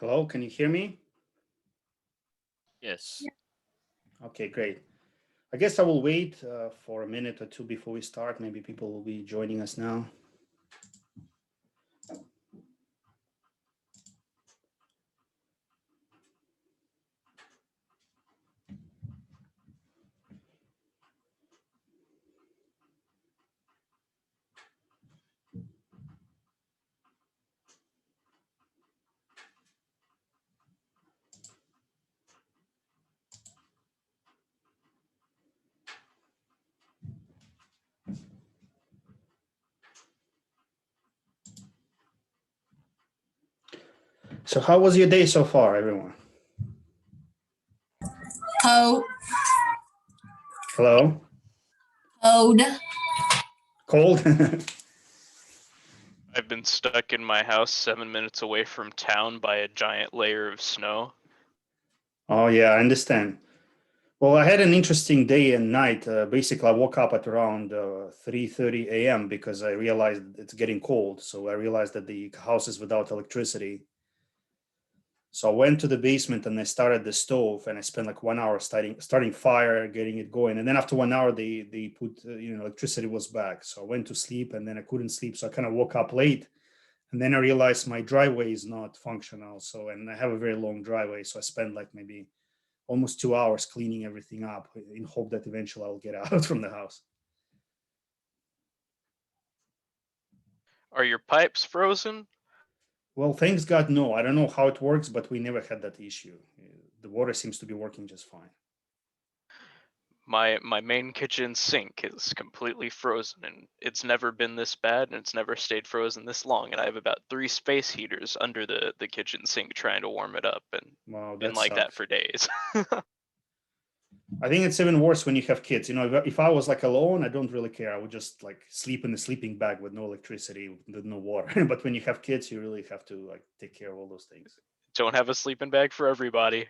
Hello, can you hear me? Yes. Okay, great. I guess I will wait for a minute or two before we start. Maybe people will be joining us now. So how was your day so far, everyone? Cold. Hello? Cold. Cold? I've been stuck in my house 7 minutes away from town by a giant layer of snow. Oh, yeah, I understand. Well, I had an interesting day and night. Basically, I woke up at around 3:30 a.m. because I realized it's getting cold. So I realized that the house is without electricity. So I went to the basement and I started the stove, and I spent like 1 hour starting fire, getting it going. And then after 1 hour, they put electricity was back. So I went to sleep, and then I couldn't sleep. So I kind of woke up late, and then I realized my driveway is not functional. So and I have a very long driveway, so I spent like maybe almost 2 hours cleaning everything up in hope that eventually I'll get out from the house. Are your pipes frozen? Well, thanks God, no. I don't know how it works, but we never had that issue. The water seems to be working just fine. My main kitchen sink is completely frozen, and it's never been this bad, and it's never stayed frozen this long. And I have about 3 space heaters under the kitchen sink trying to warm it up, and Wow, been that like that sucks. for days. I think it's even worse when you have kids. If I was like alone, I don't really care. I would just like sleep in a sleeping bag with no electricity, with no water. But when you have kids, you really have to like take care of all those things. Don't have a sleeping bag for everybody.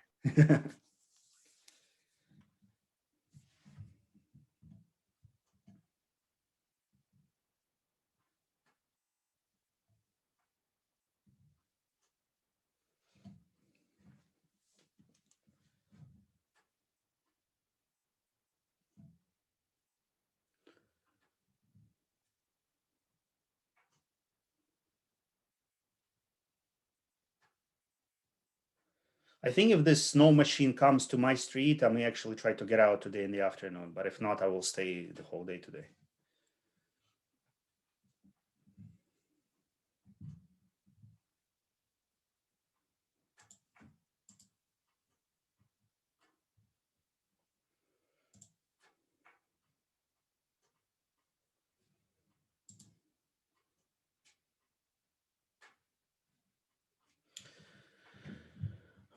I think if this snow machine comes to my street, I may actually try to get out today in the afternoon. But if not, I will stay the whole day today.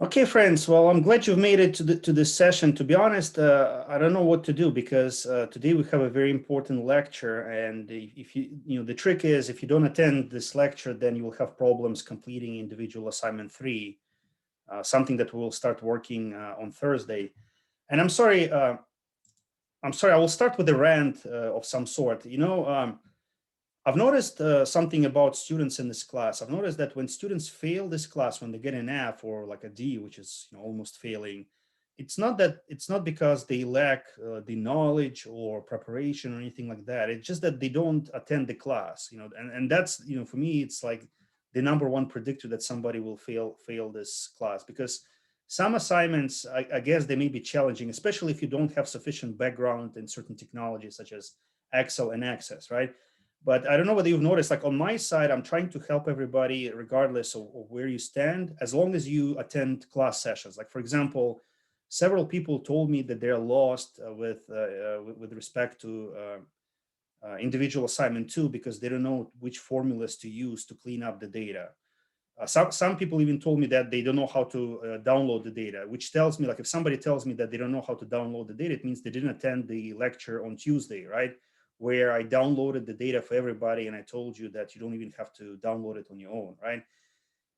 Okay, friends. Well, I'm glad you've made it to this session. To be honest, I don't know what to do because today we have a very important lecture, and if the trick is if you don't attend this lecture, then you will have problems completing individual assignment 3, something that we'll start working on Thursday. And I'm sorry. I will start with a rant of some sort. I've noticed something about students in this class. I've noticed that when students fail this class, when they get an F or like a D, which is almost failing, it's not because they lack the knowledge or preparation or anything like that. It's just that they don't attend the class. And that's for me, it's like the number one predictor that somebody will fail this class because some assignments, I guess, they may be challenging, especially if you don't have sufficient background in certain technologies such as Excel and Access, right? But I don't know whether you've noticed, like on my side, I'm trying to help everybody regardless of where you stand, as long as you attend class sessions. Like, for example, several people told me that they're lost with respect to individual assignment 2 because they don't know which formulas to use to clean up the data. Some people even told me that they don't know how to download the data, which tells me, like, if somebody tells me that they don't know how to download the data, it means they didn't attend the lecture on Tuesday, right? Where I downloaded the data for everybody and I told you that you don't even have to download it on your own, right?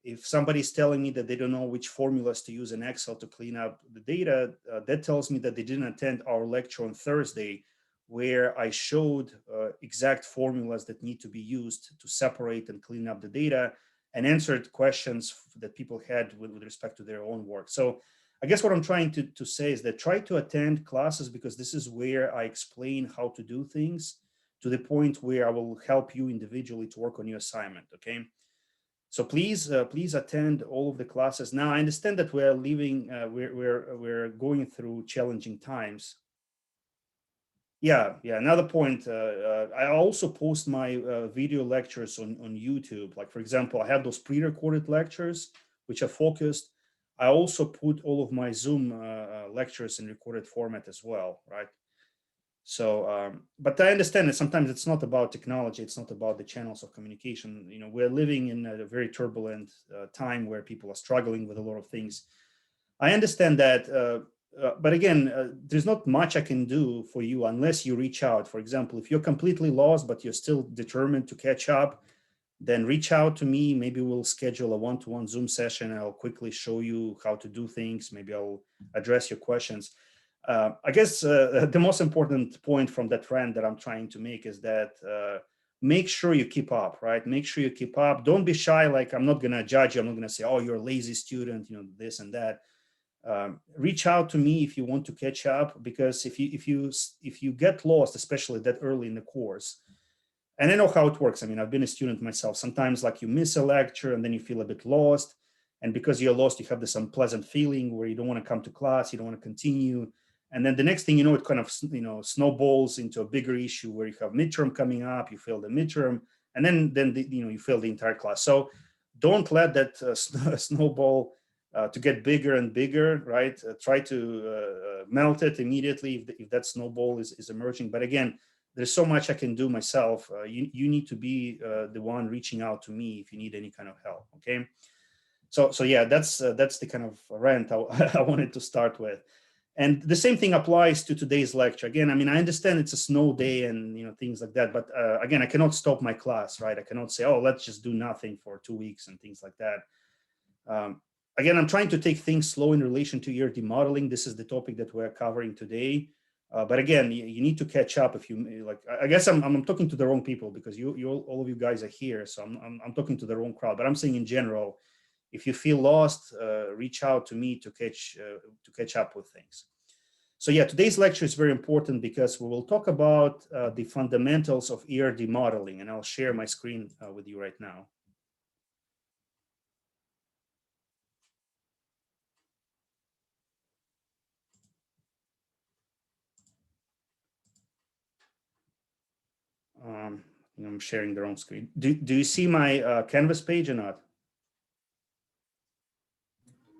If somebody's telling me that they don't know which formulas to use in Excel to clean up the data, that tells me that they didn't attend our lecture on Thursday, where I showed exact formulas that need to be used to separate and clean up the data. and answered questions that people had with respect to their own work. So I guess what I'm trying to say is that try to attend classes, because this is where I explain how to do things to the point where I will help you individually to work on your assignment, okay? So please attend all of the classes. Now I understand that we're we're going through challenging times. Yeah, another point, I also post my video lectures on YouTube. Like, for example, I have those pre-recorded lectures which are focused. I also put all of my Zoom lectures in recorded format as well, right? So, but I understand that sometimes it's not about technology, it's not about the channels of communication. You know, we're living in a very turbulent time where people are struggling with a lot of things. I understand that, but again, there's not much I can do for you unless you reach out. For example, if you're completely lost, but you're still determined to catch up, then reach out to me. Maybe we'll schedule a one-to-one Zoom session. I'll quickly show you how to do things. Maybe I'll address your questions. I guess the most important point from that rant that I'm trying to make is that make sure you keep up, right? Make sure you keep up. Don't be shy. Like, I'm not going to judge you. I'm not going to say, oh, you're a lazy student, you know, this and that. Reach out to me if you want to catch up, because if you get lost, especially that early in the course, and I know how it works. I mean, I've been a student myself. Sometimes, like, you miss a lecture and then you feel a bit lost, and because you're lost, you have this unpleasant feeling where you don't want to come to class, you don't want to continue, and then the next thing you know, it kind of snowballs into a bigger issue where you have midterm coming up, you fail the midterm, and then you fail the entire class. So don't let that snowball to get bigger and bigger, right? Try to melt it immediately if that snowball is emerging. But again, there's so much I can do myself. You need to be the one reaching out to me if you need any kind of help, okay? So yeah, that's the kind of rant I wanted to start with. And the same thing applies to today's lecture. Again, I mean, I understand it's a snow day and things like that, but again, I cannot stop my class, right? I cannot say, oh, let's just do nothing for 2 weeks and things like that. Again, I'm trying to take things slow in relation to ERD modeling. This is the topic that we're covering today. But again, you need to catch up. If you like, I guess I'm talking to the wrong people, because all of you guys are here, so I'm talking to the wrong crowd. But I'm saying in general, if you feel lost, reach out to me to catch up with things. So yeah, today's lecture is very important because we will talk about the fundamentals of ERD modeling, and I'll share my screen with you right now. I'm sharing the wrong screen. Do you see my Canvas page or not?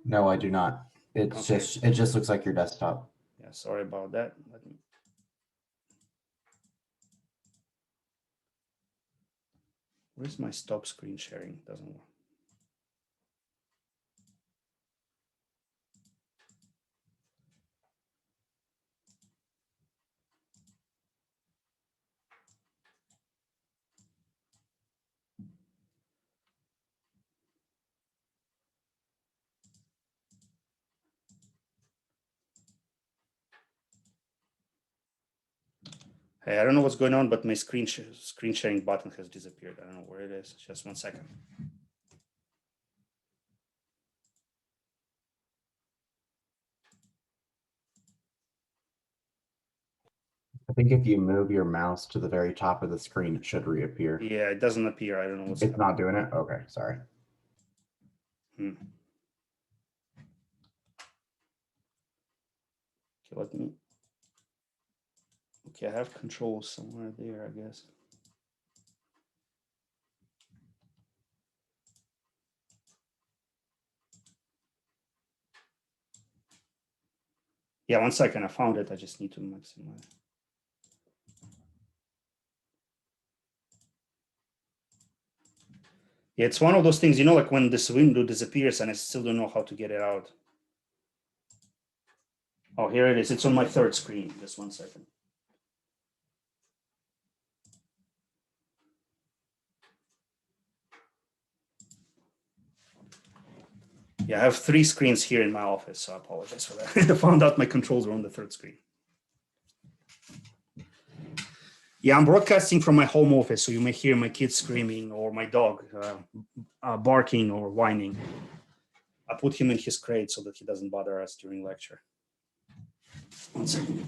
No, I do not. It just looks like your desktop. Yeah, sorry about that. Where's my stop screen sharing? Doesn't work. Hey, I don't know what's going on, but my screen sharing button has disappeared. I don't know where it is. Just 1 second. I think if you move your mouse to the very top of the screen, it should reappear. Yeah, it doesn't appear. I don't know what's It's happening. not doing it? Okay, sorry. Okay, let me. Okay, I have controls somewhere there, I guess. Yeah, 1 second. I found it. I just need to maximize. Yeah, it's one of those things, like when this window disappears and I still don't know how to get it out. Oh, here it is. It's on my third screen. Just 1 second. Yeah, I have 3 screens here in my office, so I apologize for that. I found out my controls were on the third screen. Yeah, I'm broadcasting from my home office, so you may hear my kids screaming or my dog barking or whining. I put him in his crate so that he doesn't bother us during lecture. One second.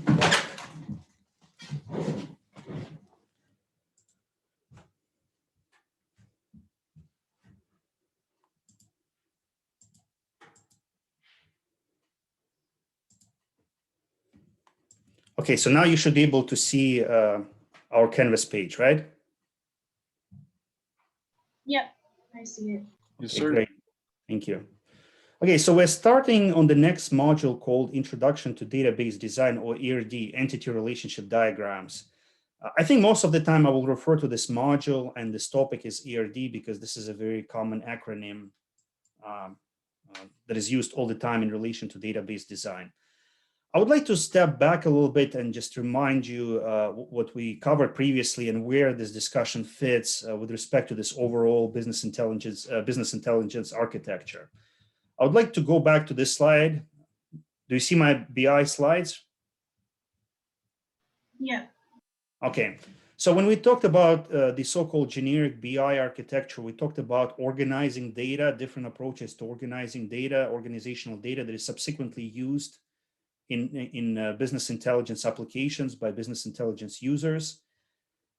Okay, so now you should be able to see our Canvas page, right? Yep, I see it. Yes, Okay, sir. great. Thank you. Okay, so we're starting on the next module called Introduction to Database Design, or ERD, Entity Relationship Diagrams. I think most of the time I will refer to this module and this topic is ERD because this is a very common acronym that is used all the time in relation to database design. I would like to step back a little bit and just remind you what we covered previously and where this discussion fits with respect to this overall business intelligence architecture. I would like to go back to this slide. Do you see my BI slides? Yeah. Okay. So when we talked about the so-called generic BI architecture, we talked about organizing data, different approaches to organizing data, organizational data that is subsequently used in business intelligence applications by business intelligence users.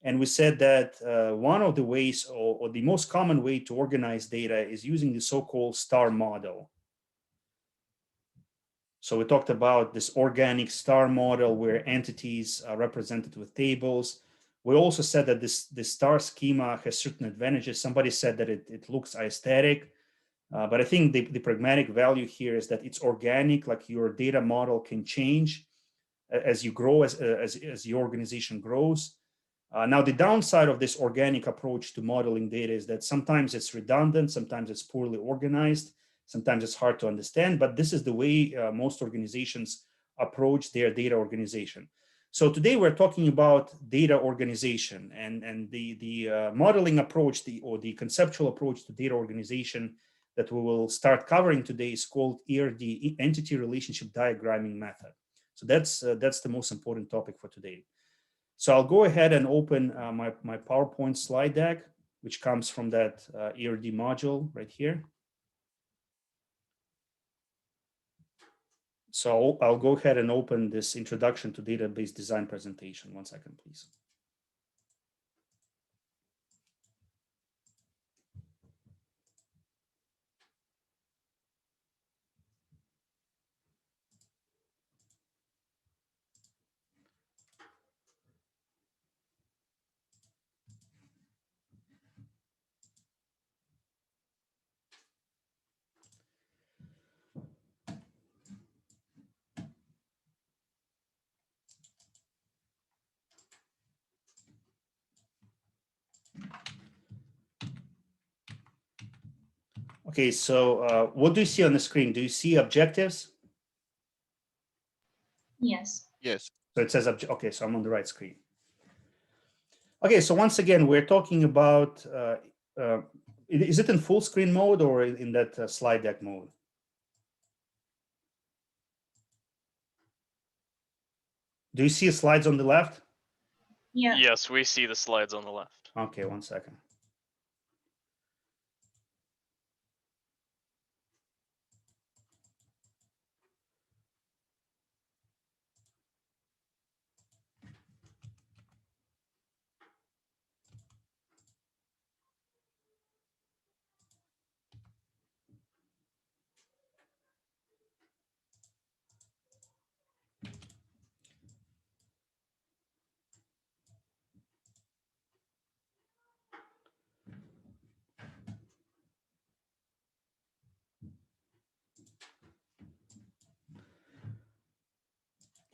And we said that one of the ways or the most common way to organize data is using the so-called STAR model. So we talked about this organic STAR model where entities are represented with tables. We also said that this STAR schema has certain advantages. Somebody said that it looks aesthetic, but I think the pragmatic value here is that it's organic, like your data model can change as you grow, as your organization grows. Now, the downside of this organic approach to modeling data is that sometimes it's redundant, sometimes it's poorly organized, sometimes it's hard to understand, but this is the way most organizations approach their data organization. So today we're talking about data organization and the modeling approach, or the conceptual approach to data organization that we will start covering today is called ERD, Entity Relationship Diagramming Method. So that's the most important topic for today. So I'll go ahead and open my PowerPoint slide deck, which comes from that ERD module right here. So I'll go ahead and open this Introduction to Database Design presentation. One second, please. Okay, so what do you see on the screen? Do you see objectives? Yes. Yes. So it says, okay, so I'm on the right screen. Okay, so once again, we're talking about, is it in full screen mode or in that slide deck mode? Do you see slides on the left? Yeah. Yes, we see the slides on the left. Okay, one second.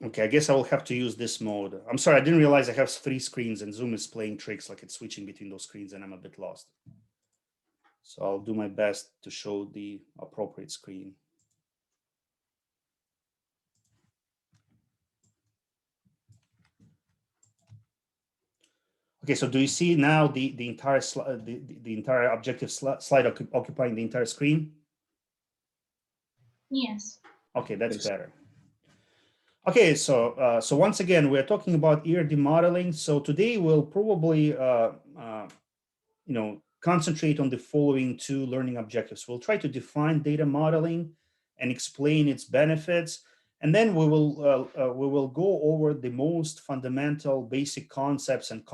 Okay, I guess I will have to use this mode. I'm sorry, I didn't realize I have 3 screens and Zoom is playing tricks, like it's switching between those screens and I'm a bit lost. So I'll do my best to show the appropriate screen. Okay, so do you see now the entire the entire objective slide occupying the entire screen? Yes. Okay, that's Yes. better. Okay, so once again, we're talking about ERD modeling. So today we'll probably concentrate on the following two learning objectives. We'll try to define data modeling and explain its benefits, and then we will go over the most fundamental basic concepts and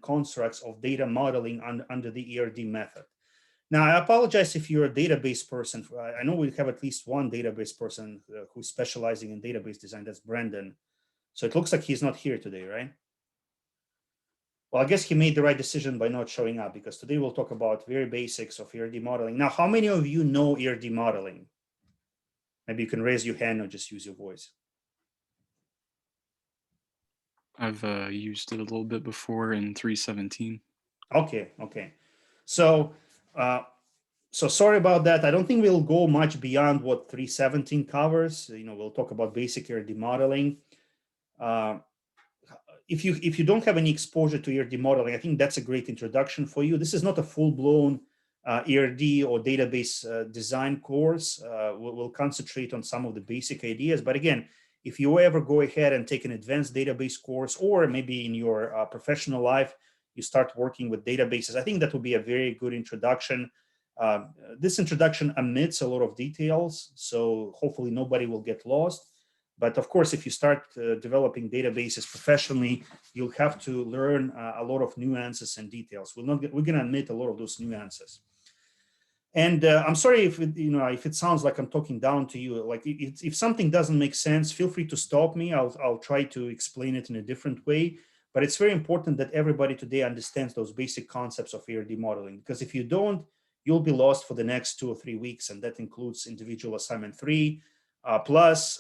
constructs of data modeling under the ERD method. Now, I apologize if you're a database person. I know we have at least one database person who's specializing in database design. That's Brendan. So it looks like he's not here today, right? Well, I guess he made the right decision by not showing up, because today we'll talk about very basics of ERD modeling. Now, how many of you know ERD modeling? Maybe you can raise your hand or just use your voice. I've used it a little bit before in 317. Okay. So sorry about that. I don't think we'll go much beyond what 317 covers. We'll talk about basic ERD modeling. If you don't have any exposure to ERD modeling, I think that's a great introduction for you. This is not a full-blown ERD or database design course. We'll concentrate on some of the basic ideas. But again, if you ever go ahead and take an advanced database course, or maybe in your professional life, you start working with databases, I think that would be a very good introduction. This introduction omits a lot of details, so hopefully nobody will get lost. But of course, if you start developing databases professionally, you'll have to learn a lot of nuances and details. We're going to omit a lot of those nuances. And I'm sorry if it sounds like I'm talking down to you. Like if something doesn't make sense, feel free to stop me. I'll try to explain it in a different way. But it's very important that everybody today understands those basic concepts of ERD modeling, because if you don't, you'll be lost for the next 2 or 3 weeks, and that includes individual assignment 3. Plus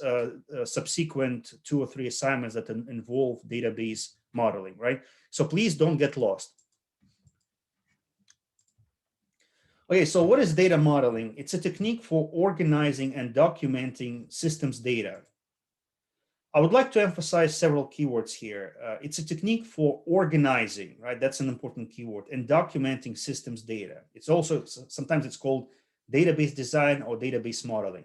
subsequent 2 or 3 assignments that involve database modeling, right? So please don't get lost. Okay, so what is data modeling? It's a technique for organizing and documenting systems data. I would like to emphasize several keywords here. It's a technique for organizing, right? That's an important keyword, and documenting systems data. It's also, sometimes it's called database design or database modeling.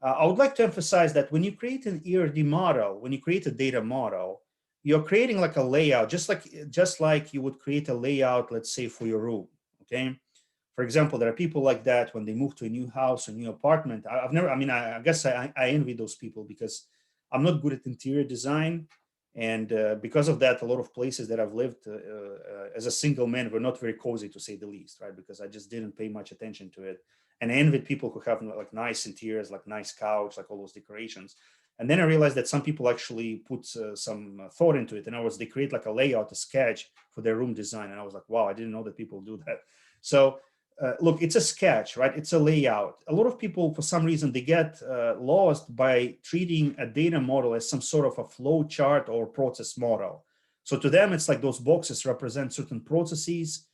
I would like to emphasize that when you create an ERD model, when you create a data model, you're creating like a layout, just like you would create a layout, let's say, for your room, okay? For example, there are people like that when they move to a new house or new apartment. I guess I envy those people, because I'm not good at interior design. And because of that, a lot of places that I've lived as a single man were not very cozy, to say the least, right? Because I just didn't pay much attention to it. And I envied people who have like nice interiors, like nice couch, like all those decorations. And then I realized that some people actually put some thought into it. In other words, they create like a layout, a sketch for their room design. And I was like, wow, I didn't know that people do that. So look, it's a sketch, right? It's a layout. A lot of people, for some reason, they get lost by treating a data model as some sort of a flow chart or process model. So to them, it's like those boxes represent certain processes,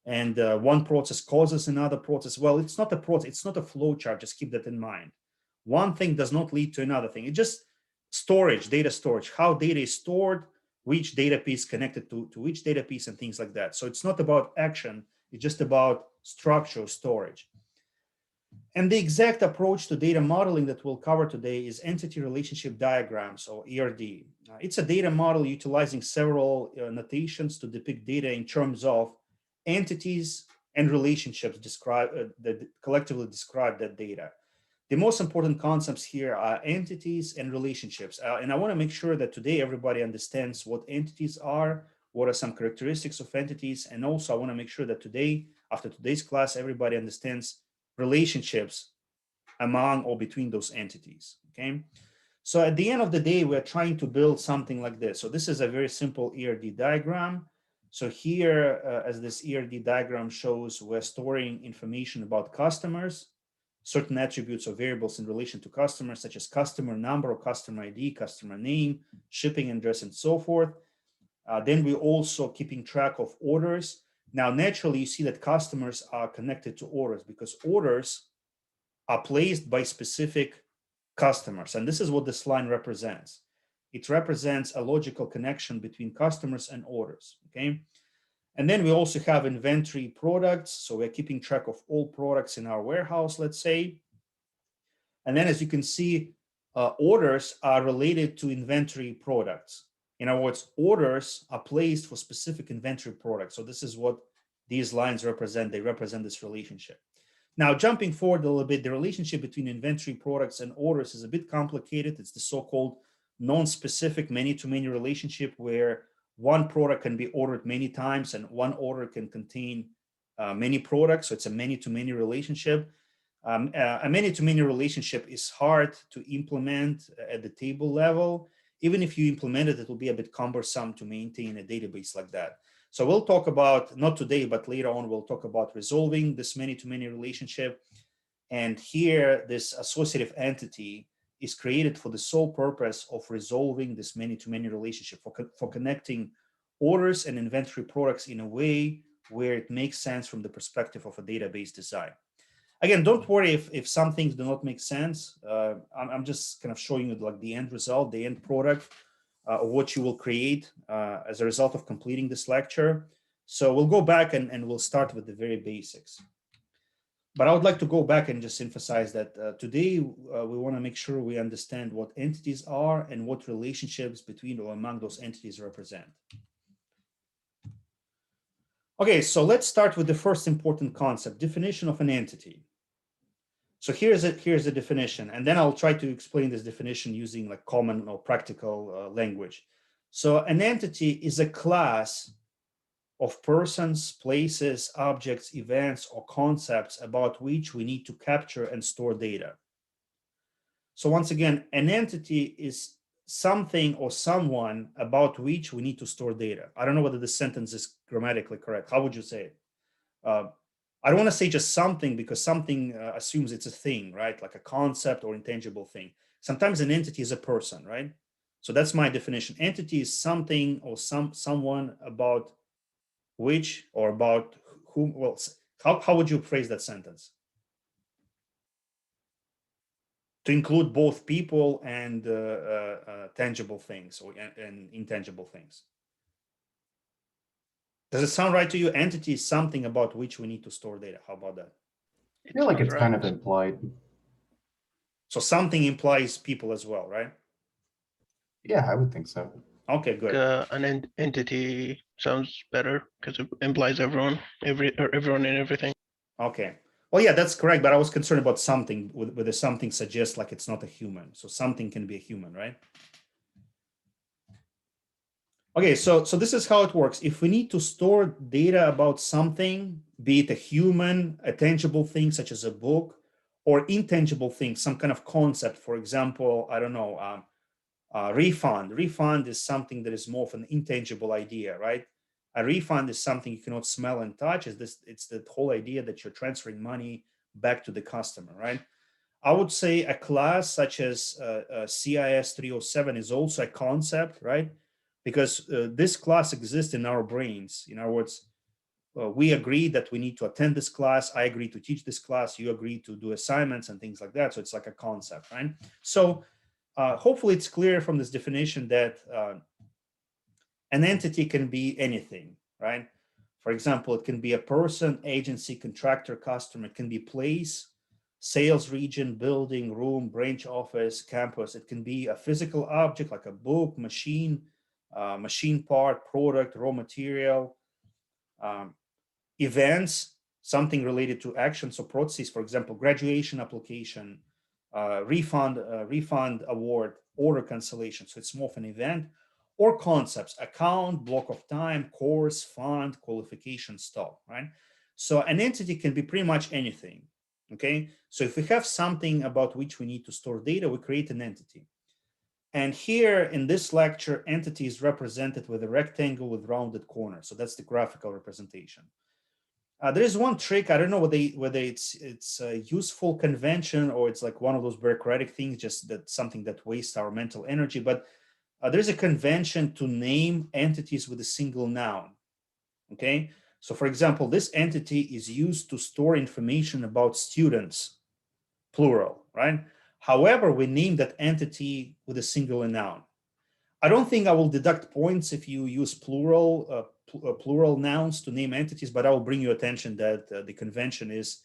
and one process causes another process. Well, it's not a process, it's not a flow chart. Just keep that in mind. One thing does not lead to another thing. It's just storage, data storage, how data is stored, which data piece connected to which data piece, and things like that. So it's not about action, it's just about structure, storage. And the exact approach to data modeling that we'll cover today is entity relationship diagrams, or ERD. It's a data model utilizing several notations to depict data in terms of entities and relationships that collectively describe that data. The most important concepts here are entities and relationships. And I want to make sure that today everybody understands what entities are, what are some characteristics of entities, and also I want to make sure that today, after today's class, everybody understands relationships among or between those entities, okay? So at the end of the day, we're trying to build something like this. So this is a very simple ERD diagram. So here, as this ERD diagram shows, we're storing information about customers, certain attributes or variables in relation to customers, such as customer number or customer ID, customer name, shipping address, and so forth. Then we're also keeping track of orders. Now, naturally, you see that customers are connected to orders because orders are placed by specific customers. And this is what this line represents. It represents a logical connection between customers and orders, okay? And then we also have inventory products. So we're keeping track of all products in our warehouse, let's say. And then as you can see, orders are related to inventory products. In other words, orders are placed for specific inventory products. So this is what these lines represent. They represent this relationship. Now, jumping forward a little bit, the relationship between inventory products and orders is a bit complicated. It's the so-called non-specific many-to-many relationship where one product can be ordered many times and one order can contain many products. So it's a many-to-many relationship. A many-to-many relationship is hard to implement at the table level. Even if you implement it, it will be a bit cumbersome to maintain a database like that. So we'll talk about, not today, but later on, we'll talk about resolving this many-to-many relationship. And here, this associative entity is created for the sole purpose of resolving this many-to-many relationship, for connecting orders and inventory products in a way where it makes sense from the perspective of a database design. Again, don't worry if some things do not make sense. I'm just kind of showing you like the end result, the end product of what you will create as a result of completing this lecture. So we'll go back and we'll start with the very basics. But I would like to go back and just emphasize that today we want to make sure we understand what entities are and what relationships between or among those entities represent. Okay, so let's start with the first important concept, definition of an entity. So here's the definition, and then I'll try to explain this definition using like common or practical language. So an entity is a class of persons, places, objects, events, or concepts about which we need to capture and store data. So once again, an entity is something or someone about which we need to store data. I don't know whether this sentence is grammatically correct. How would you say it? I don't want to say just something because something assumes it's a thing, right? Like a concept or intangible thing. Sometimes an entity is a person, right? So that's my definition. Entity is something or someone about which or about whom. Well, how would you phrase that sentence? To include both people and tangible things and intangible things. Does it sound right to you? Entity is something about which we need to store data. How about that? I feel like it's kind of implied. So something implies people as well, right? Yeah, I would think so. Okay, good. An entity sounds better because it implies everyone and everything. Okay. Well, yeah, that's correct. But I was concerned about something, whether something suggests like it's not a human. So something can be a human, right? Okay, so this is how it works. If we need to store data about something, be it a human, a tangible thing such as a book, or intangible thing, some kind of concept, for example, I don't know, refund. Refund is something that is more of an intangible idea, right? A refund is something you cannot smell and touch. It's the whole idea that you're transferring money back to the customer, right? I would say a class such as CIS 307 is also a concept, right? Because this class exists in our brains. In other words, we agree that we need to attend this class. I agree to teach this class. You agree to do assignments and things like that. So it's like a concept, right? So hopefully it's clear from this definition that an entity can be anything, right? For example, it can be a person, agency, contractor, customer. It can be place, sales region, building, room, branch office, campus. It can be a physical object like a book, machine, machine part, product, raw material, events, something related to actions or processes, for example, graduation application, refund award, order cancellation. So it's more of an event, or concepts, account, block of time, course, fund, qualification, stop, right? So an entity can be pretty much anything, okay? So if we have something about which we need to store data, we create an entity. And here in this lecture, entity is represented with a rectangle with rounded corners. So that's the graphical representation. There is one trick. I don't know whether it's a useful convention or it's like one of those bureaucratic things, just that something that wastes our mental energy. But there's a convention to name entities with a single noun. Okay. So for example, this entity is used to store information about students, plural, right? However, we name that entity with a singular noun. I don't think I will deduct points if you use plural nouns to name entities, but I will bring you attention that the convention is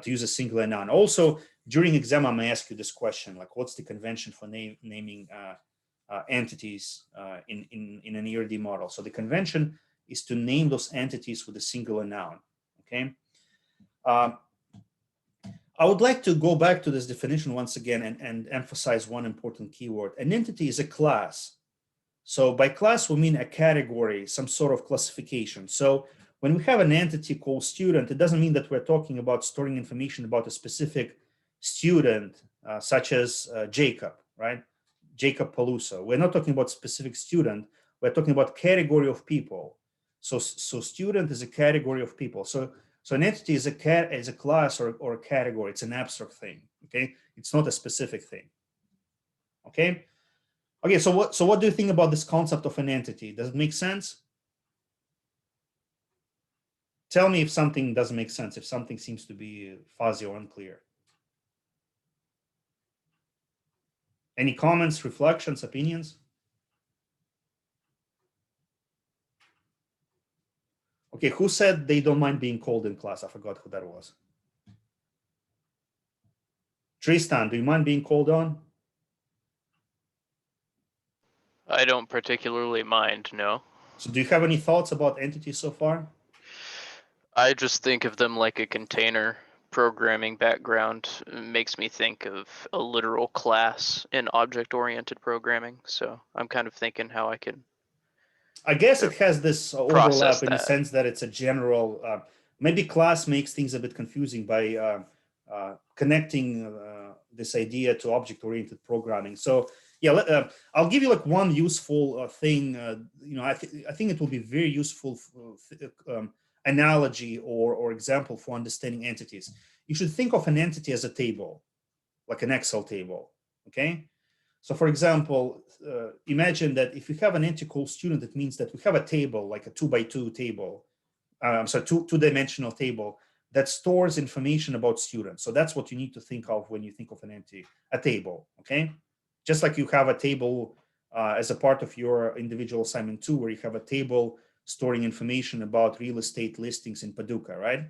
to use a singular noun. Also, during exam, I may ask you this question, like what's the convention for naming entities in an ERD model? So the convention is to name those entities with a singular noun, okay? I would like to go back to this definition once again and emphasize one important keyword. An entity is a class. So by class, we mean a category, some sort of classification. So when we have an entity called student, it doesn't mean that we're talking about storing information about a specific student, such as Jacob, right? Jacob Palusa. We're not talking about specific student. We're talking about category of people. So student is a category of people. So an entity is a class or a category. It's an abstract thing. Okay, it's not a specific thing. Okay. Okay. So what do you think about this concept of an entity? Does it make sense? Tell me if something doesn't make sense. If something seems to be fuzzy or unclear. Any comments, reflections, opinions? Okay, who said they don't mind being called in class? I forgot who that was. Tristan, do you mind being called on? I don't particularly mind, no. So do you have any thoughts about entities so far? I just think of them like a container. Programming background makes me think of a literal class in object-oriented programming. So I'm kind of thinking how I can. I guess it has this overlap in the that. sense that it's a general, maybe class makes things a bit confusing by connecting this idea to object-oriented programming. So yeah, I'll give you like one useful thing. I think it will be very useful analogy or example for understanding entities. You should think of an entity as a table, like an Excel table, okay? So for example, imagine that if you have an entity called student, it means that we have a table, like a 2x2 table, two-dimensional table that stores information about students. So that's what you need to think of when you think of an entity, a table, okay? Just like you have a table as a part of your individual assignment 2, where you have a table storing information about real estate listings in Paducah, right?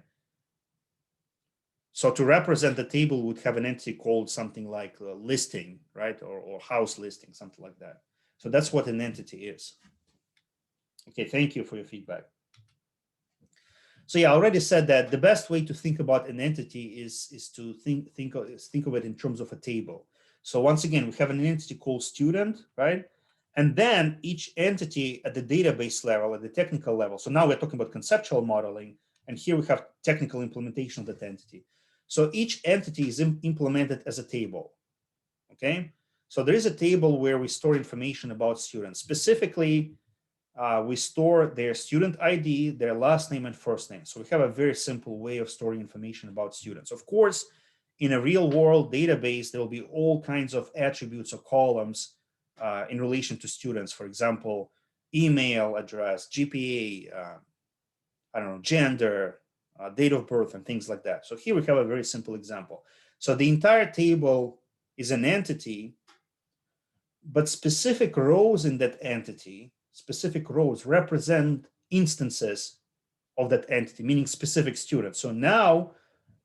So to represent the table, would have an entity called something like listing, right? Or house listing, something like that. So that's what an entity is. Okay, thank you for your feedback. So yeah, I already said that the best way to think about an entity is to think of it in terms of a table. So once again, we have an entity called student, right? And then each entity at the database level, at the technical level. So now we're talking about conceptual modeling, and here we have technical implementation of that entity. So each entity is implemented as a table, okay? So there is a table where we store information about students. Specifically, we store their student ID, their last name and first name. So we have a very simple way of storing information about students. Of course, in a real world database, there will be all kinds of attributes or columns in relation to students. For example, email address, GPA, I don't know, gender, date of birth, and things like that. So here we have a very simple example. So the entire table is an entity, but specific rows in that entity, specific rows represent instances of that entity, meaning specific students. So now,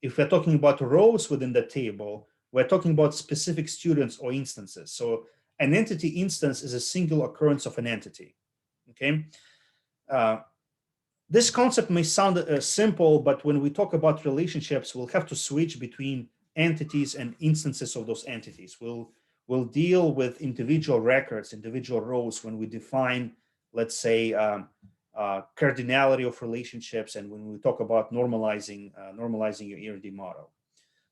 if we're talking about rows within the table, we're talking about specific students or instances. So an entity instance is a single occurrence of an entity, okay? This concept may sound simple, but when we talk about relationships, we'll have to switch between entities and instances of those entities. We'll deal with individual records, individual rows when we define, let's say, cardinality of relationships, and when we talk about normalizing your ERD model.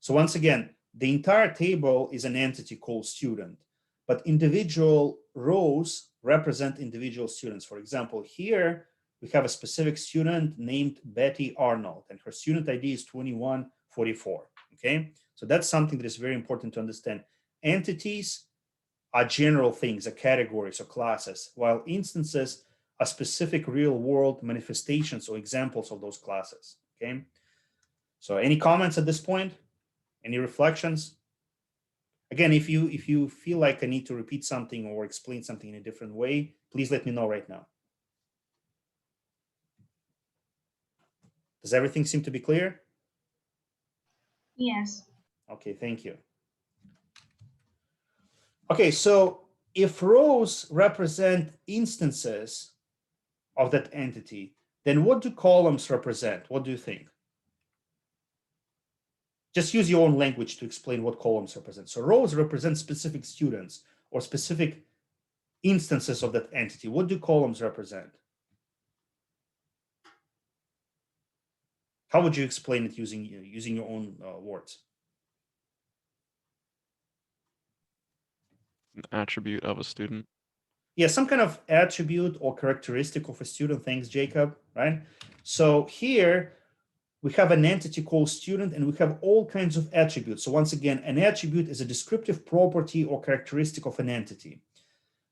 So once again, the entire table is an entity called student, but individual rows represent individual students. For example, here, we have a specific student named Betty Arnold, and her student ID is 2144, okay? So that's something that is very important to understand. Entities are general things, are categories or classes, while instances are specific real-world manifestations or examples of those classes, okay? So any comments at this point? Any reflections? Again, if you feel like I need to repeat something or explain something in a different way, please let me know right now. Does everything seem to be clear? Yes. Okay, thank you. Okay, so if rows represent instances of that entity, then what do columns represent? What do you think? Just use your own language to explain what columns represent. So rows represent specific students or specific instances of that entity. What do columns represent? How would you explain it using your own words? An attribute of a student. Yeah, some kind of attribute or characteristic of a student. Thanks, Jacob, right? So here we have an entity called student, and we have all kinds of attributes. So once again, an attribute is a descriptive property or characteristic of an entity.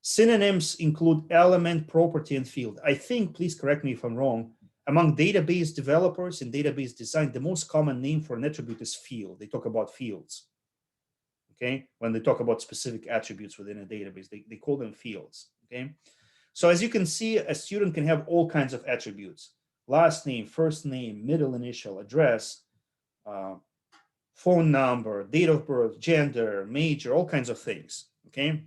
Synonyms include element, property, and field. I think, please correct me if I'm wrong, among database developers in database design, the most common name for an attribute is field. They talk about fields. Okay, when they talk about specific attributes within a database, they call them fields. Okay, so as you can see, a student can have all kinds of attributes: last name, first name, middle initial, address, phone number, date of birth, gender, major, all kinds of things. Okay.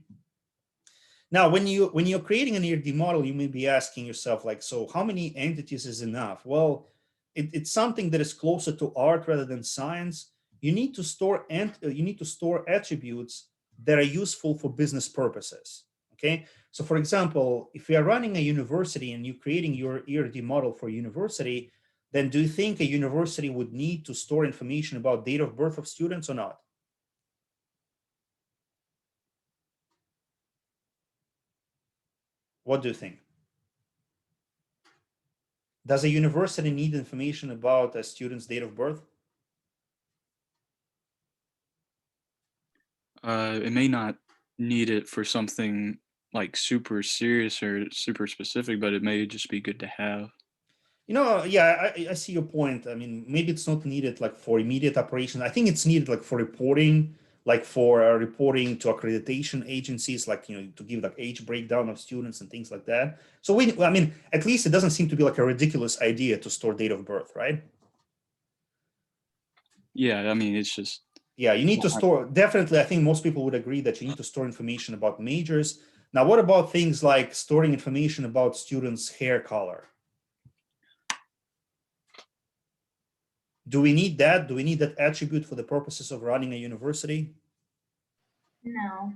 Now, when you're creating an ERD model, you may be asking yourself, like, so how many entities is enough? Well, it's something that is closer to art rather than science. You need to store attributes that are useful for business purposes. Okay, so for example, if you are running a university and you're creating your ERD model for a university, then do you think a university would need to store information about date of birth of students or not? What do you think? Does a university need information about a student's date of birth? It may not need it for something like super serious or super specific, but it may just be good to have. Yeah, I see your point. I mean, maybe it's not needed like for immediate operations. I think it's needed like for reporting, like for reporting to accreditation agencies, like, to give like age breakdown of students and things like that. So I mean, at least it doesn't seem to be like a ridiculous idea to store date of birth, right? Yeah, I mean, it's just. Yeah, you need to store, definitely, I think most people would agree that you need to store information about majors. Now, what about things like storing information about students' hair color? Do we need that? Do we need that attribute for the purposes of running a university? No.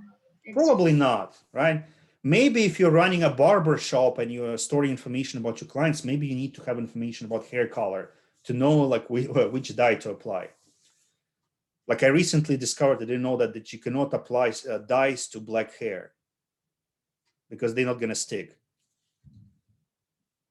Probably not, right? Maybe if you're running a barber shop and you're storing information about your clients, maybe you need to have information about hair color to know like which dye to apply. Like I recently discovered, I didn't know that you cannot apply dyes to black hair because they're not going to stick.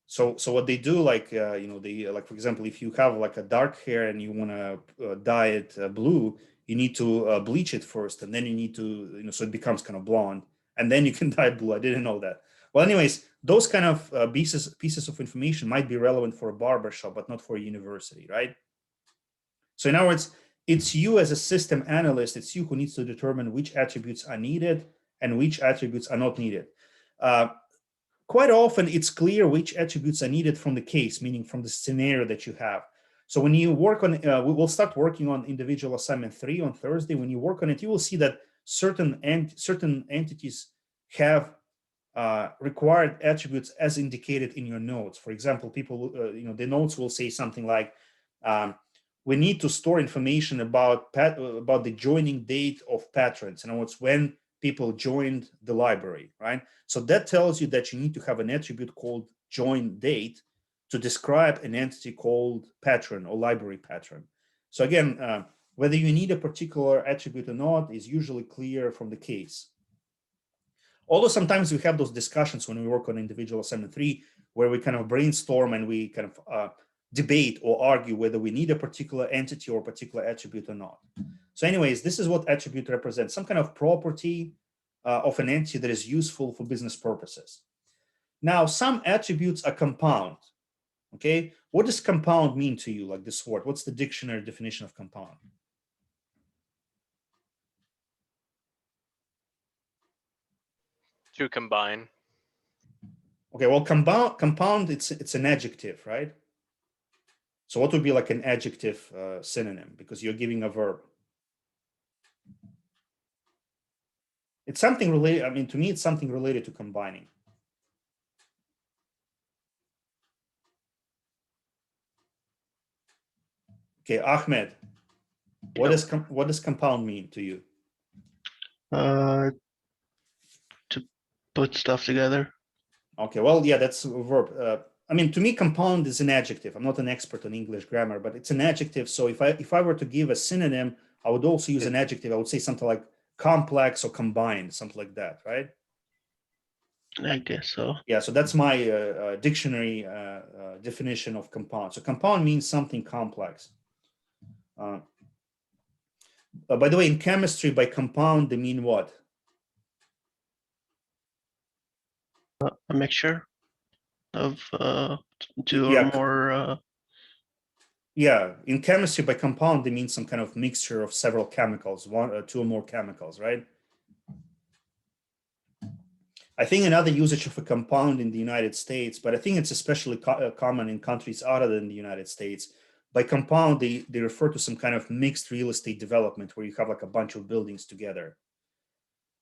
So what they do, like, they like, for example, if you have like a dark hair and you want to dye it blue, you need to bleach it first, and then you need to, so it becomes kind of blonde, and then you can dye it blue. I didn't know that. Well, anyways, those kind of pieces of information might be relevant for a barber shop, but not for a university, right? So in other words, it's you as a system analyst, it's you who needs to determine which attributes are needed and which attributes are not needed. Quite often, it's clear which attributes are needed from the case, meaning from the scenario that you have. So when you work on, we will start working on individual assignment 3 on Thursday. When you work on it, you will see that certain entities have required attributes as indicated in your notes. For example, people, the notes will say something like, we need to store information about the joining date of patrons. In other words, when people joined the library, right? So that tells you that you need to have an attribute called join date to describe an entity called patron or library patron. So again, whether you need a particular attribute or not is usually clear from the case. Although sometimes we have those discussions when we work on individual assignment 3, where we kind of brainstorm and we kind of debate or argue whether we need a particular entity or a particular attribute or not. So anyways, this is what attribute represents, some kind of property of an entity that is useful for business purposes. Now, some attributes are compound, okay? What does compound mean to you, like this word? What's the dictionary definition of compound? To combine. Okay, well, compound, it's an adjective, right? So what would be like an adjective synonym? Because you're giving a verb. It's something related. I mean, to me, it's something related to combining. Okay, Ahmed, what does compound mean to you? To put stuff together. Okay, well, yeah, that's a verb. I mean, to me, compound is an adjective. I'm not an expert on English grammar, but it's an adjective. So if I were to give a synonym, I would also use an adjective. I would say something like complex or combined, something like that, right? I guess so. Yeah, so that's my dictionary definition of compound. So compound means something complex. By the way, in chemistry, by compound, they mean what? A mixture of two Yeah, or more. yeah, in chemistry, by compound, they mean some kind of mixture of several chemicals, one, two or more chemicals, right? I think another usage of a compound in the United States, but I think it's especially common in countries other than the United States. By compound, they refer to some kind of mixed real estate development where you have like a bunch of buildings together.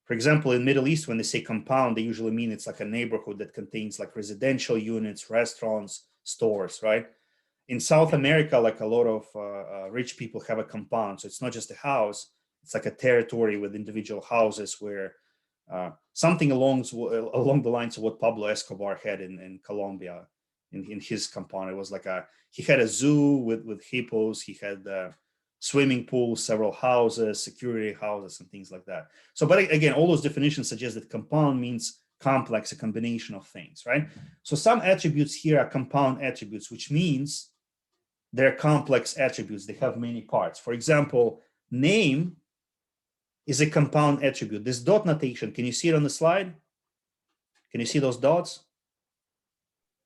For example, in Middle East, when they say compound, they usually mean it's like a neighborhood that contains like residential units, restaurants, stores, right? In South America, like a lot of rich people have a compound. So it's not just a house, it's like a territory with individual houses where something along the lines of what Pablo Escobar had in Colombia in his compound. It was like he had a zoo with hippos, he had swimming pools, several houses, security houses, and things like that. So, but again, all those definitions suggest that compound means complex, a combination of things, right? So some attributes here are compound attributes, which means they're complex attributes. They have many parts. For example, name is a compound attribute. This dot notation, can you see it on the slide? Can you see those dots?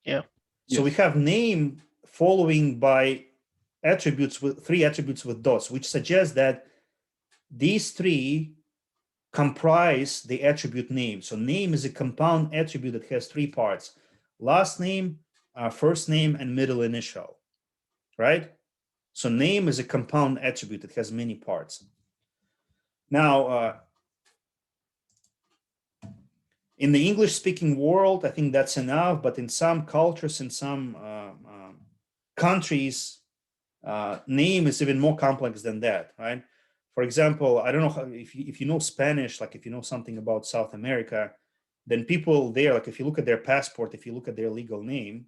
Yeah. So we have name following by attributes with three attributes with dots, which suggests that these three comprise the attribute name. So name is a compound attribute that has three parts: last name, first name, and middle initial, right? So name is a compound attribute that has many parts. Now, in the English-speaking world, I think that's enough, but in some cultures, in some countries, name is even more complex than that, right? For example, I don't know if you know Spanish, like if you know something about South America, then people there, like if you look at their passport, if you look at their legal name,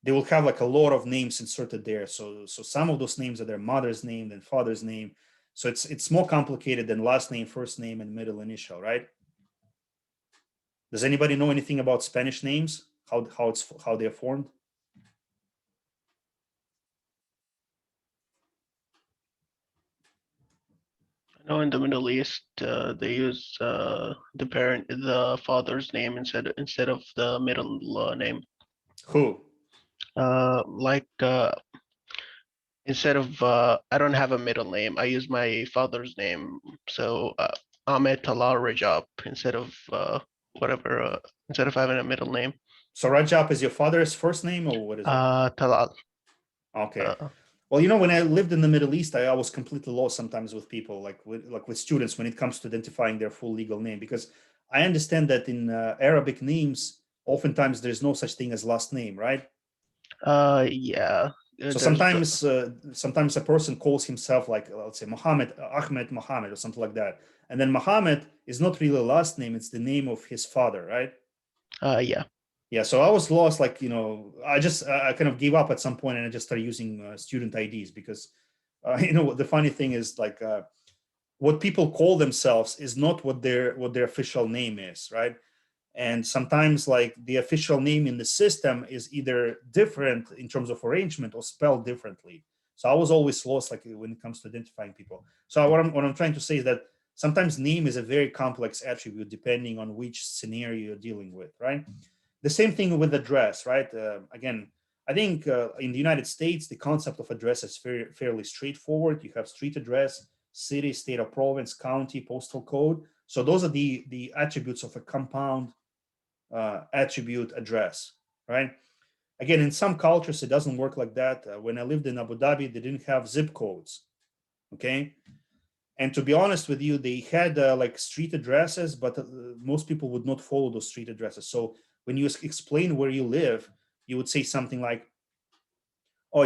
they will have like a lot of names inserted there. So some of those names are their mother's name, then father's name. So it's more complicated than last name, first name, and middle initial, right? Does anybody know anything about Spanish names? How they're formed? I know in the Middle East they use the father's name instead of the middle name. Who? Like instead of I don't have a middle name. I use my father's name. So Ahmed Talal Rajab instead of whatever instead of having a middle name. So Rajab is your father's first name, or what is it? Talal. Okay. Well, you know, when I lived in the Middle East, I was completely lost sometimes with people, like with students, when it comes to identifying their full legal name, because I understand that in Arabic names, oftentimes there's no such thing as last name, right? Yeah. So sometimes a person calls himself like, let's say Muhammad, Ahmed Muhammad, or something like that, and then Muhammad is not really a last name; it's the name of his father, right? Yeah. Yeah, so I was lost, like, you know, I kind of gave up at some point, and I just started using student IDs because you know, the funny thing is, like, what people call themselves is not what their official name is, right? And sometimes, like, the official name in the system is either different in terms of arrangement or spelled differently. So I was always lost, like, when it comes to identifying people. So what I'm trying to say is that sometimes name is a very complex attribute depending on which scenario you're dealing with, right? The same thing with address, right? Again, I think in the United States, the concept of address is fairly straightforward. You have street address, city, state or province, county, postal code. So those are the attributes of a compound attribute address, right? Again, in some cultures, it doesn't work like that. When I lived in Abu Dhabi, they didn't have zip codes, okay? And to be honest with you, they had like street addresses, but most people would not follow those street addresses. So when you explain where you live, you would say something like, oh,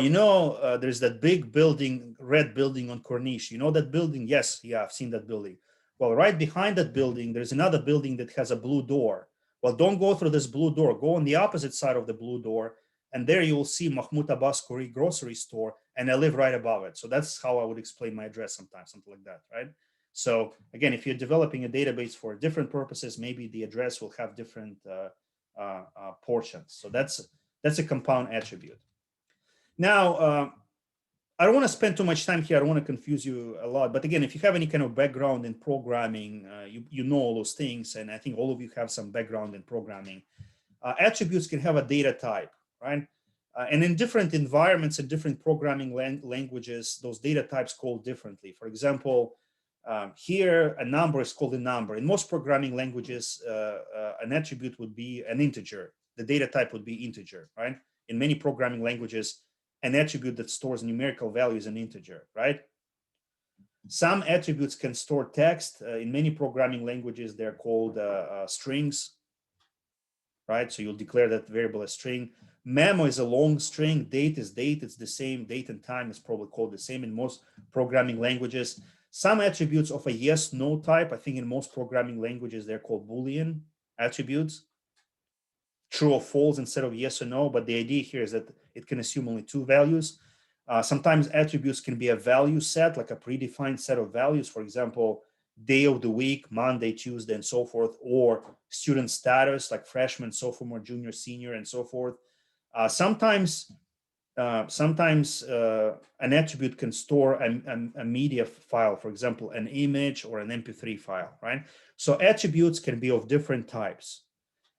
there's that big building, red building on Corniche. You know that building? Yes, yeah, I've seen that building. Well, right behind that building, there's another building that has a blue door. Well, don't go through this blue door. Go on the opposite side of the blue door, and there you will see Mahmoud Abbas Khoury grocery store, and I live right above it. So that's how I would explain my address sometimes, something like that, right? So again, if you're developing a database for different purposes, maybe the address will have different portions. So that's a compound attribute. Now, I don't want to spend too much time here. I don't want to confuse you a lot. But again, if you have any kind of background in programming, you know all those things. And I think all of you have some background in programming. Attributes can have a data type, right? And in different environments and different programming languages, those data types called differently. For example, here, a number is called a number. In most programming languages, an attribute would be an integer. The data type would be integer, right? In many programming languages, an attribute that stores numerical value is an integer, right? Some attributes can store text. In many programming languages, they're called strings, right? So you'll declare that variable as string. Memo is a long string. Date is date. It's the same. Date and time is probably called the same in most programming languages. Some attributes of a yes, no type, I think in most programming languages, they're called Boolean attributes. True or false instead of yes or no, but the idea here is that it can assume only two values. Sometimes attributes can be a value set, like a predefined set of values. For example, day of the week, Monday, Tuesday, and so forth, or student status, like freshman, sophomore, junior, senior, and so forth. Sometimes an attribute can store a media file, for example, an image or an MP3 file, right? So attributes can be of different types.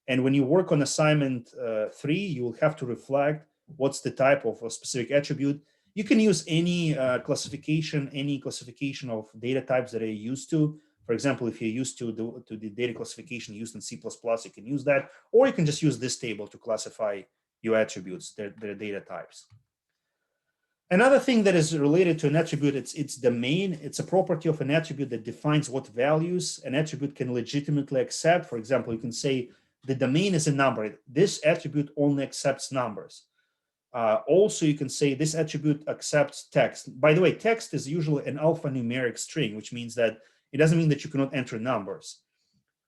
And when you work on assignment 3, you will have to reflect what's the type of a specific attribute. You can use any classification of data types that are used to. For example, if you're used to the data classification used in C++, you can use that, or you can just use this table to classify your attributes, their data types. Another thing that is related to an attribute, it's domain. It's a property of an attribute that defines what values an attribute can legitimately accept. For example, you can say the domain is a number. This attribute only accepts numbers. Also, you can say this attribute accepts text. By the way, text is usually an alphanumeric string, which means that it doesn't mean that you cannot enter numbers.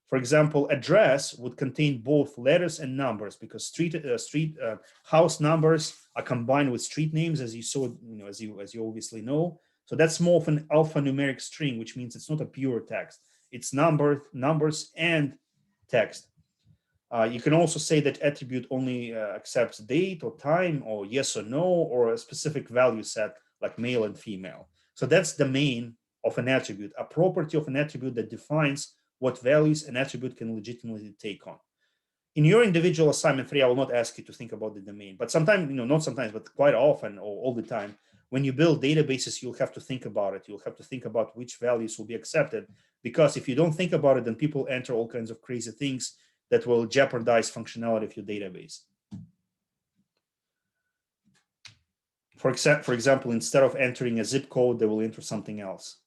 For example, address would contain both letters and numbers because house numbers are combined with street names, as you saw, as you obviously know. So that's more of an alphanumeric string, which means it's not a pure text. It's numbers and text. You can also say that attribute only accepts date or time or yes or no or a specific value set like male and female. So that's the main of an attribute, a property of an attribute that defines what values an attribute can legitimately take on. In your individual assignment 3, I will not ask you to think about the domain, but sometimes, not sometimes, but quite often or all the time, when you build databases, you'll have to think about it. You'll have to think about which values will be accepted, because if you don't think about it, then people enter all kinds of crazy things that will jeopardize functionality of your database. For example, instead of entering a zip code, they will enter something else.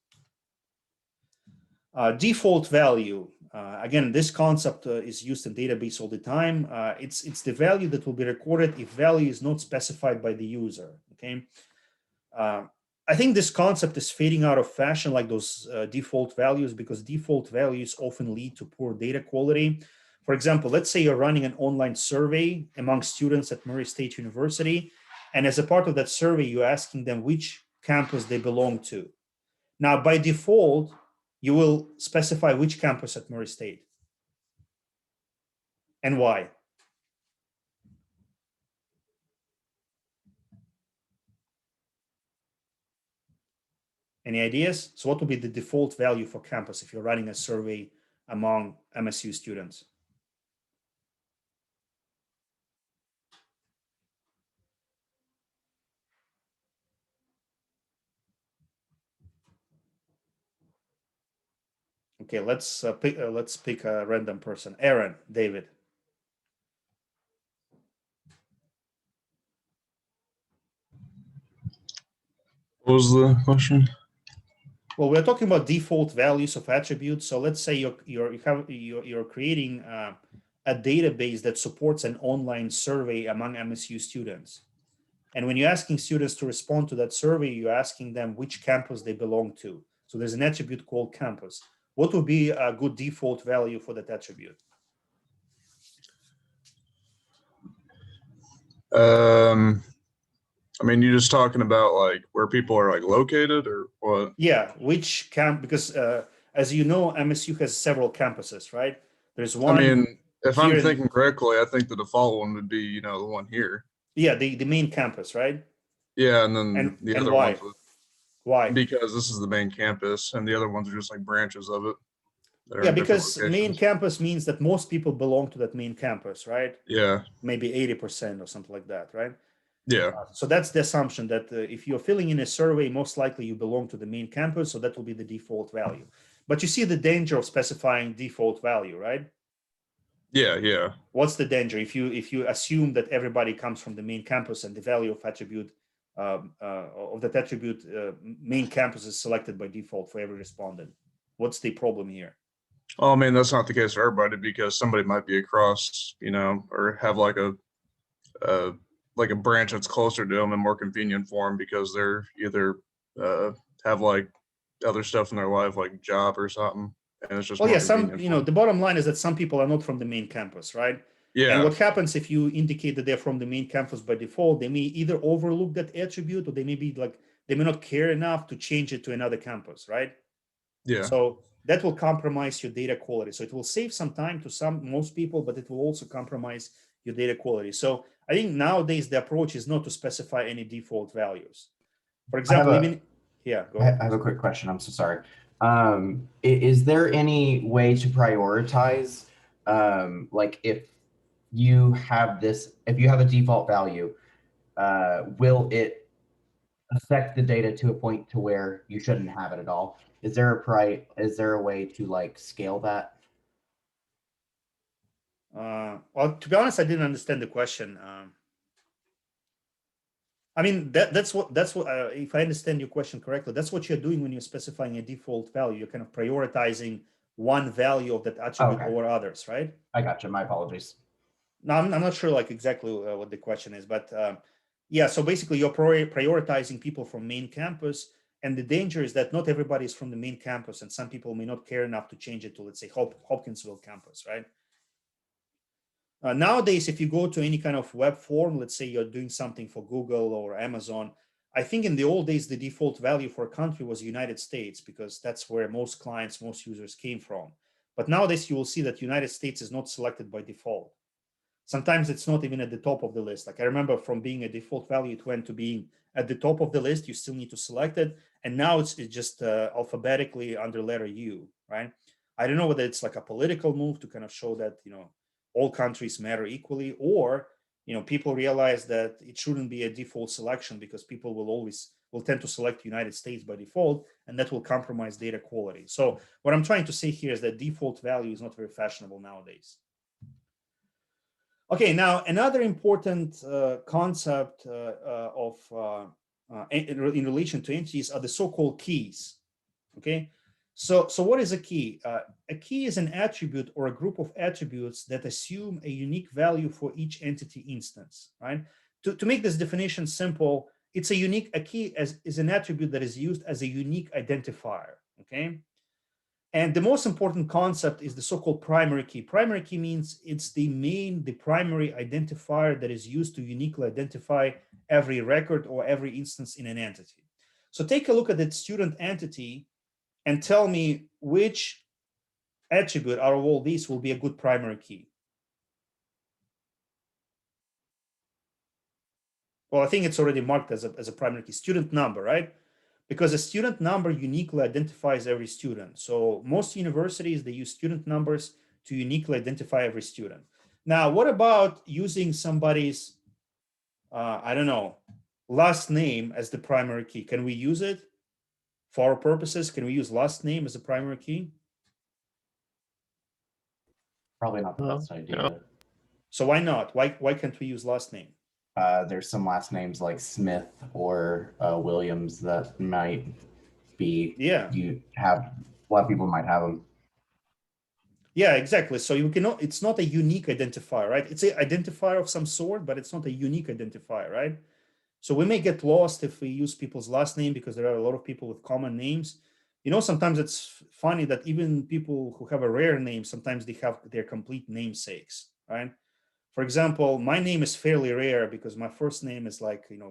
Default value. Again, this concept is used in database all the time. It's the value that will be recorded if value is not specified by the user. Okay. I think this concept is fading out of fashion, like those default values, because default values often lead to poor data quality. For example, let's say you're running an online survey among students at Murray State University, and as a part of that survey, you're asking them which campus they belong to. Now, by default, you will specify which campus at Murray State and why. Any ideas? So what will be the default value for campus if you're running a survey among MSU students? Okay, let's pick a random person. Aaron, David. What was the question? Well, we're talking about default values of attributes. So let's say you're creating a database that supports an online survey among MSU students. And when you're asking students to respond to that survey, you're asking them which campus they belong to. So there's an attribute called campus. What would be a good default value for that attribute? I mean, you're just talking about like where people are like located or what? Yeah, which camp? Because as you know, MSU has several campuses, right? There's one. I mean, if here I'm in- thinking correctly, I think the default one would be, you know, the one here. Yeah, the main campus, right? Yeah, and then And the and other why? ones would, Why? because this is the main campus, and the other ones are just like branches of it. that are Yeah, in different because main locations. campus means that most people belong to that main campus, right? Yeah, Maybe 80% or something like that, right? yeah, So that's the assumption that if you're filling in a survey, most likely you belong to the main campus, so that will be the default value. But you see the danger of specifying default value, right? yeah. What's the danger if you assume that everybody comes from the main campus and the value of attribute of that attribute main campus is selected by default for every respondent? What's the problem here? Well, I mean, that's not the case for everybody because somebody might be across, you know, or have like a branch that's closer to them and more convenient for them because they're either have like other stuff in their life, like job or something, and it's just Well, more yeah, some, convenient you for know, them. the bottom line is that some people are not from the main campus, right? And Yeah, what happens if you indicate that they're from the main campus by default, they may either overlook that attribute or they may be like, they may not care enough to change it to another campus, right? yeah, So that will compromise your data quality. So it will save some time to most people, but it will also compromise your data quality. So I think nowadays the approach is not to specify any default values. For example, go I ahead. have a quick question. I'm so sorry. Is there any way to prioritize, like if you have a default value, will it affect the data to a point to where you shouldn't have it at all? Is there a way to like scale that? Well, to be honest, I didn't understand the question. I mean, that's what if I understand your question correctly, that's what you're doing when you're specifying a default value. You're kind of prioritizing one value of that attribute Okay. over others, right? I gotcha. My apologies. No, I'm not sure like exactly what the question is, but yeah. So basically, you're prioritizing people from main campus, and the danger is that not everybody is from the main campus, and some people may not care enough to change it to, let's say, Hopkinsville campus, right? Nowadays, if you go to any kind of web form, let's say you're doing something for Google or Amazon, I think in the old days, the default value for a country was United States because that's where most clients, most users came from. But nowadays, you will see that United States is not selected by default. Sometimes it's not even at the top of the list. Like I remember from being a default value, it went to being at the top of the list. You still need to select it. And now it's just alphabetically under letter U, right? I don't know whether it's like a political move to kind of show that, you know, all countries matter equally, or, you know, people realize that it shouldn't be a default selection because people will tend to select United States by default, and that will compromise data quality. So what I'm trying to say here is that default value is not very fashionable nowadays. Okay, now another important concept in relation to entities are the so-called keys. Okay, so what is a key? A key is an attribute or a group of attributes that assume a unique value for each entity instance. Right? To make this definition simple, a key is an attribute that is used as a unique identifier. Okay. And the most important concept is the so-called primary key. Primary key means it's the primary identifier that is used to uniquely identify every record or every instance in an entity. So take a look at that student entity and tell me which attribute out of all these will be a good primary key. Well, I think it's already marked as a primary key, student number, right? Because a student number uniquely identifies every student. So most universities, they use student numbers to uniquely identify every student. Now, what about using somebody's, I don't know, last name as the primary key? Can we use it for our purposes? Can we use last name as a primary key? Probably not the best idea. no. So why not? Why can't we use last name? There's some last names like Smith or Williams that might be, Yeah. you have, a lot of people might have them. Yeah, exactly. So you cannot, it's not a unique identifier, right? It's an identifier of some sort, but it's not a unique identifier, right? So we may get lost if we use people's last name because there are a lot of people with common names. You know, sometimes it's funny that even people who have a rare name, sometimes they have their complete namesakes, right? For example, my name is fairly rare because my first name is like, kind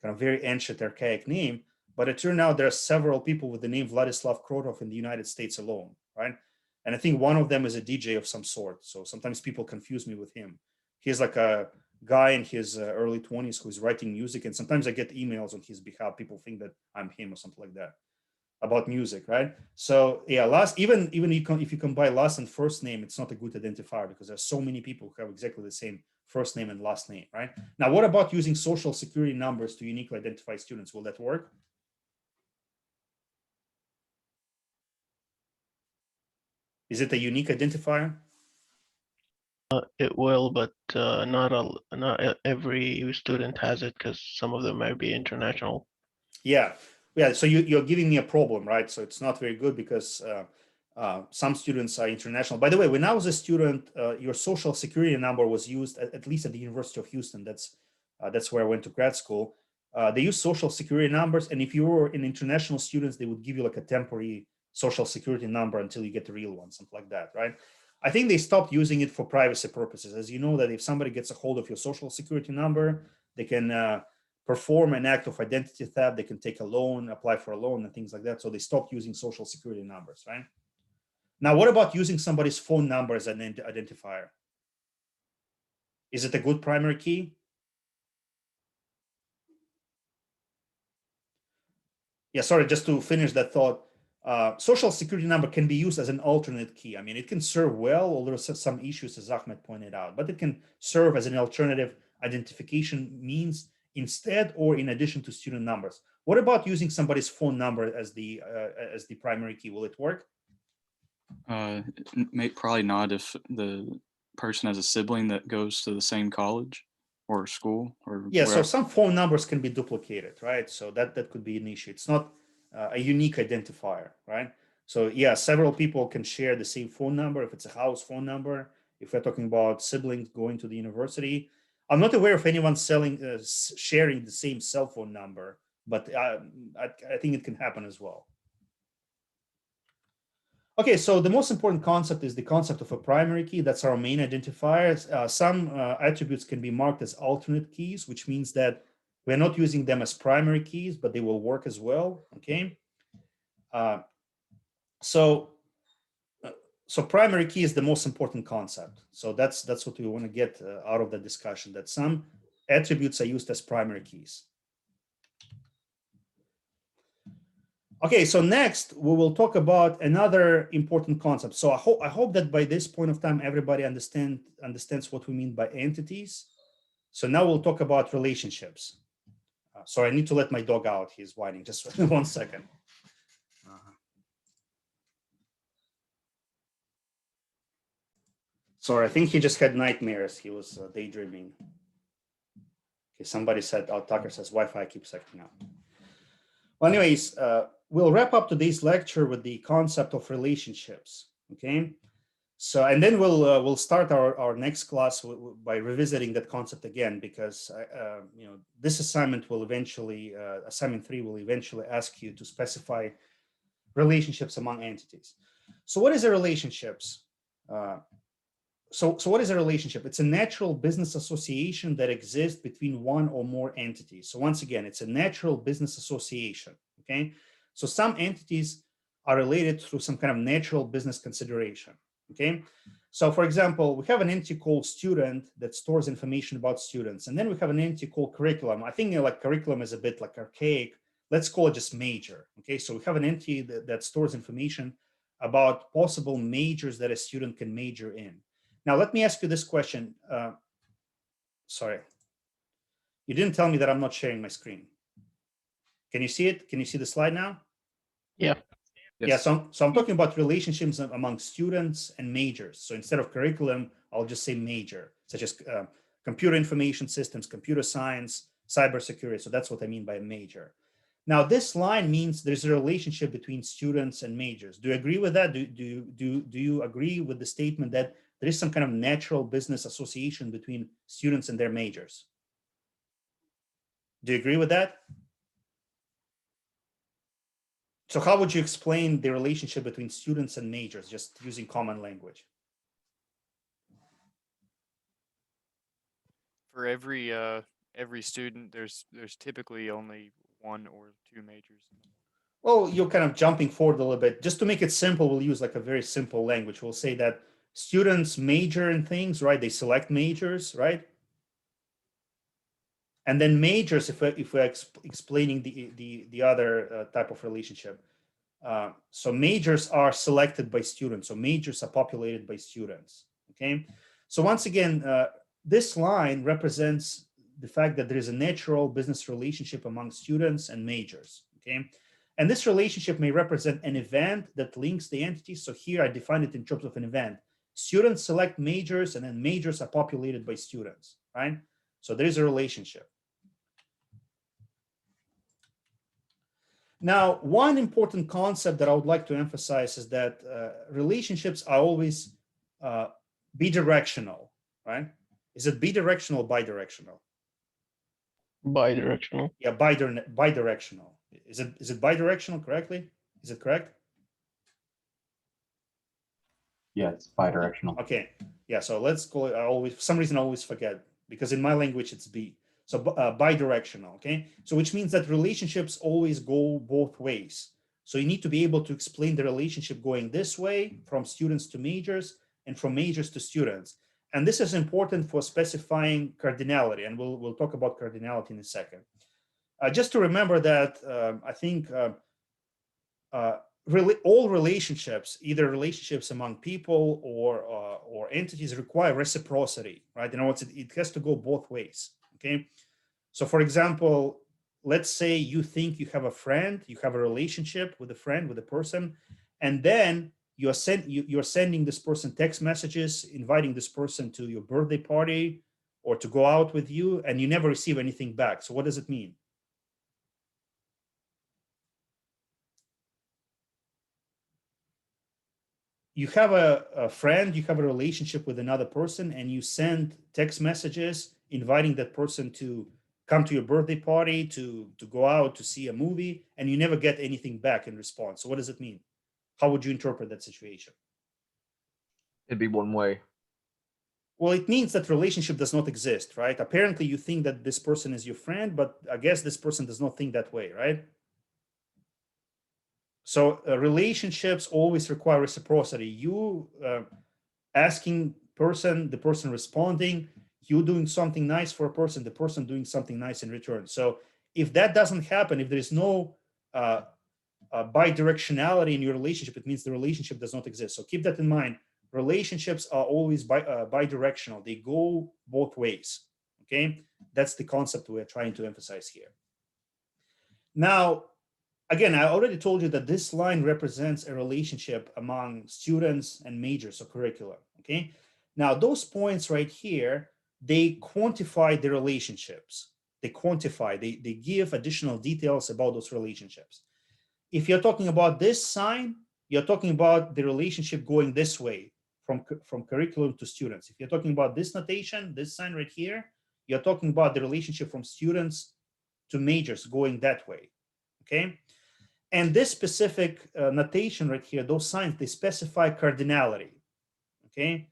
of very ancient, archaic name. But it turned out there are several people with the name Vladislav Krotov in the United States alone, right? And I think one of them is a DJ of some sort. So sometimes people confuse me with him. He's like a guy in his early 20s who's writing music. And sometimes I get emails on his behalf. People think that I'm him or something like that about music, right? So yeah, even if you combine last and first name, it's not a good identifier because there's so many people who have exactly the same first name and last name, right? Now, what about using social security numbers to uniquely identify students? Will that work? Is it a unique identifier? It will, but not every student has it because some of them might be international. Yeah. So you're giving me a problem, right? So it's not very good because some students are international. By the way, when I was a student, your social security number was used at least at the University of Houston. That's where I went to grad school. They use social security numbers, and if you were an international students, they would give you like a temporary social security number until you get the real one, something like that, right? I think they stopped using it for privacy purposes. As you know, that if somebody gets a hold of your social security number, they can perform an act of identity theft. They can take a loan, apply for a loan, and things like that. So they stopped using social security numbers, right? Now, what about using somebody's phone number as an identifier? Is it a good primary key? Yeah, sorry, just to finish that thought. Social security number can be used as an alternate key. I mean, it can serve well, although some issues, as Ahmed pointed out, but it can serve as an alternative identification means instead or in addition to student numbers. What about using somebody's phone number as the primary key? Will it work? Probably not if the person has a sibling that goes to the same college or school or Yeah, so wherever. some phone numbers can be duplicated, right? So that could be an issue. It's not a unique identifier, right? So yeah, several people can share the same phone number if it's a house phone number. If we're talking about siblings going to the university, I'm not aware of anyone sharing the same cell phone number, but I think it can happen as well. Okay, so the most important concept is the concept of a primary key. That's our main identifier. Some attributes can be marked as alternate keys, which means that we're not using them as primary keys, but they will work as well. Okay. So primary key is the most important concept. So that's what we want to get out of the discussion, that some attributes are used as primary keys. Okay, so next we will talk about another important concept. So I hope that by this point of time, everybody understands what we mean by entities. So now we'll talk about relationships. So I need to let my dog out. He's whining. Just 1 second. Sorry, I think he just had nightmares. He was daydreaming. Okay, somebody said, Tucker says Wi-Fi keeps acting up. Well, anyways, we'll wrap up today's lecture with the concept of relationships. Okay, so and then we'll start our next class by revisiting that concept again, because this assignment will eventually assignment 3 will eventually ask you to specify relationships among entities. So what is a relationships? So what is a relationship? It's a natural business association that exists between one or more entities. So once again, it's a natural business association, okay? So some entities are related through some kind of natural business consideration, okay? So for example, we have an entity called student that stores information about students. And then we have an entity called curriculum. I think like curriculum is a bit like archaic. Let's call it just major, okay? So we have an entity that stores information about possible majors that a student can major in. Now, let me ask you this question. Sorry. You didn't tell me that I'm not sharing my screen. Can you see it? Can you see the slide now? Yeah. Yes. Yeah, so I'm talking about relationships among students and majors. So instead of curriculum, I'll just say major, such as computer information systems, computer science, cybersecurity. So that's what I mean by a major. Now, this line means there's a relationship between students and majors. Do you agree with that? Do you agree with the statement that there is some kind of natural business association between students and their majors? Do you agree with that? So how would you explain the relationship between students and majors, just using common language? For every student, there's typically only one or two majors. Well, you're kind of jumping forward a little bit. Just to make it simple, we'll use like a very simple language. We'll say that students major in things, right? They select majors, right? And then majors, if we're explaining the other type of relationship. So majors are selected by students. So majors are populated by students, okay? So once again, this line represents the fact that there is a natural business relationship among students and majors, okay? And this relationship may represent an event that links the entities. So here I define it in terms of an event. Students select majors and then majors are populated by students, right? So there is a relationship. Now, one important concept that I would like to emphasize is that relationships are always bidirectional, right? Is it bidirectional or bidirectional? Bidirectional. Yeah, bidirectional. Is it bidirectional correctly? Is it correct? Yeah, it's bidirectional. Okay. Yeah, so let's call it, for some reason I always forget, because in my language it's B. So bidirectional, okay? So which means that relationships always go both ways. So you need to be able to explain the relationship going this way from students to majors and from majors to students. And this is important for specifying cardinality, and we'll talk about cardinality in a second. Just to remember that I think really all relationships, either relationships among people or entities, require reciprocity, right? In other words, it has to go both ways, okay? So for example, let's say you think you have a friend, you have a relationship with a friend, with a person, and then you're sending this person text messages, inviting this person to your birthday party or to go out with you, and you never receive anything back. So what does it mean? You have a friend, you have a relationship with another person, and you send text messages inviting that person to come to your birthday party, to go out, to see a movie, and you never get anything back in response. So what does it mean? How would you interpret that situation? It'd be one way. Well, it means that relationship does not exist, right? Apparently you think that this person is your friend, but I guess this person does not think that way, right? So relationships always require reciprocity. You asking the person responding, you doing something nice for a person, the person doing something nice in return. So if that doesn't happen, if there is no bidirectionality in your relationship, it means the relationship does not exist. So keep that in mind. Relationships are always bidirectional. They go both ways, okay? That's the concept we're trying to emphasize here. Now, again, I already told you that this line represents a relationship among students and majors or curriculum, okay? Now, those points right here, they quantify the relationships. They quantify, they give additional details about those relationships. If you're talking about this sign, you're talking about the relationship going this way from curriculum to students. If you're talking about this notation, this sign right here, you're talking about the relationship from students to majors going that way, okay? And this specific notation right here, those signs, they specify cardinality, okay?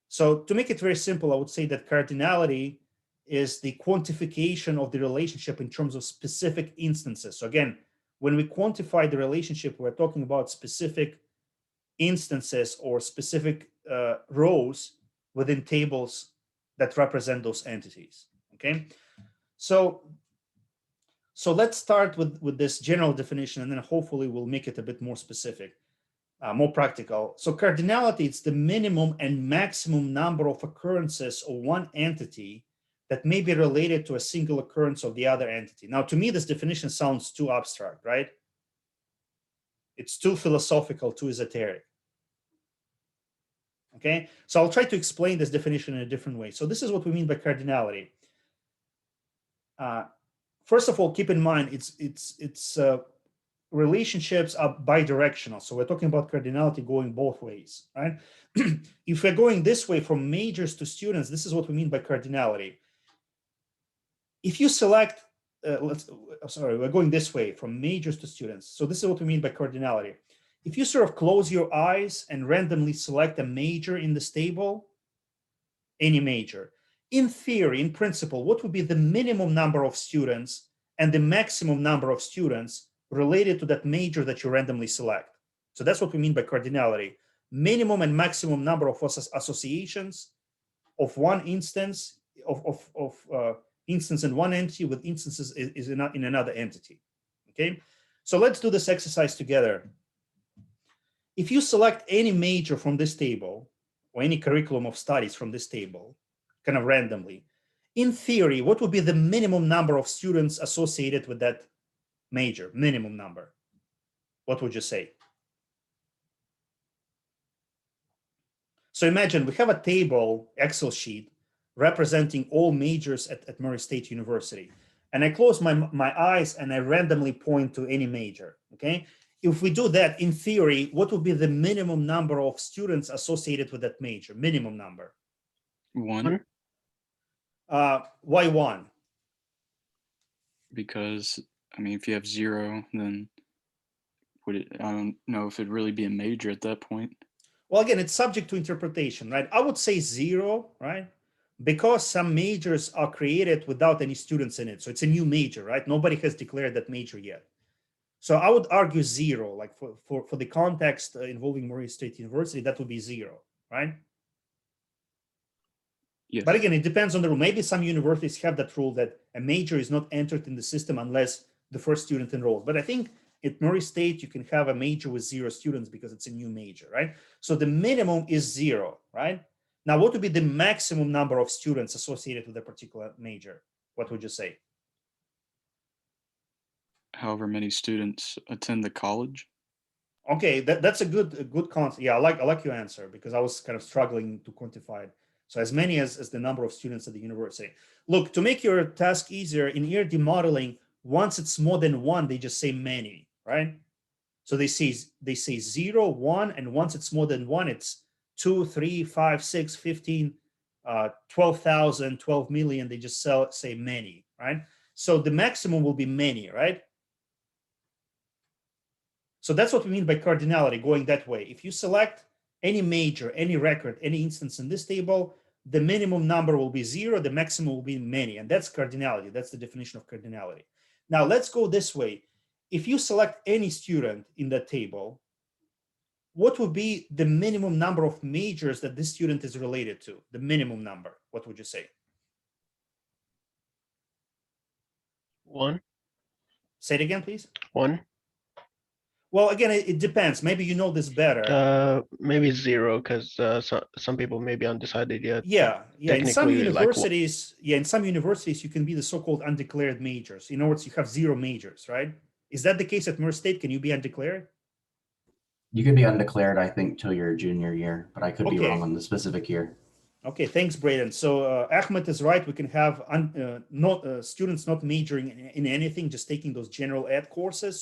So to make it very simple, I would say that cardinality is the quantification of the relationship in terms of specific instances. So again, when we quantify the relationship, we're talking about specific instances or specific rows within tables that represent those entities, okay? So let's start with this general definition, and then hopefully we'll make it a bit more specific, more practical. So cardinality, it's the minimum and maximum number of occurrences of one entity that may be related to a single occurrence of the other entity. Now, to me, this definition sounds too abstract, right? It's too philosophical, too esoteric. Okay, so I'll try to explain this definition in a different way. So this is what we mean by cardinality. first of all, keep in mind it's relationships are bidirectional. So we're talking about cardinality going both ways, right? If we're going this way from majors to students, this is what we mean by cardinality. If you select, we're going this way from majors to students. So this is what we mean by cardinality. If you sort of close your eyes and randomly select a major in this table, any major, in theory, in principle, what would be the minimum number of students and the maximum number of students related to that major that you randomly select? So that's what we mean by cardinality. Minimum and maximum number of associations of one instance of instance in one entity with instances is in another entity. Okay, so let's do this exercise together. If you select any major from this table or any curriculum of studies from this table, kind of randomly, in theory, what would be the minimum number of students associated with that major? Minimum number. What would you say? So imagine we have a table, Excel sheet, representing all majors at Murray State University. And I close my eyes and I randomly point to any major, okay? If we do that, in theory, what would be the minimum number of students associated with that major? Minimum number. 1, Why 1? because I mean, if you have 0, then would it? I don't know if it'd really be a major at that point. Well, again, it's subject to interpretation, right? I would say 0, right? Because some majors are created without any students in it. So it's a new major, right? Nobody has declared that major yet. So I would argue 0, like for the context involving Murray State University, that would be 0, right? Yes. But again, it depends on the rule. Maybe some universities have that rule that a major is not entered in the system unless the first student enrolls. But I think at Murray State, you can have a major with 0 students because it's a new major, right? So the minimum is 0, right? Now, what would be the maximum number of students associated with a particular major? What would you say? However many students attend the college. Okay, that's a good concept. Yeah, I like your answer because I was kind of struggling to quantify it. So as many as the number of students at the university. Look, to make your task easier, in ERD modeling, once it's more than 1, they just say many, right? So they say 0, 1, and once it's more than 1, it's 2, 3, 5, 6, 15, 12,000, 12 million. They just say many, right? So the maximum will be many, right? So that's what we mean by cardinality, going that way. If you select any major, any record, any instance in this table, the minimum number will be 0, the maximum will be many, and that's cardinality. That's the definition of cardinality. Now let's go this way. If you select any student in that table, what would be the minimum number of majors that this student is related to? The minimum number, what would you say? 1. Say it again, please. 1. Well, again, it depends. Maybe you know this better. Maybe 0 because some people may be undecided yet. Yeah. In some Technically, like universities, in some universities, you can be the so-called undeclared majors. In other words, you have 0 majors, right? Is that the case at Murray State? Can you be undeclared? You could be undeclared, I think, till your junior year, but I could be Okay. wrong on the specific year. Okay, thanks, Braden. So Ahmed is right. We can have students not majoring in anything, just taking those general ed courses.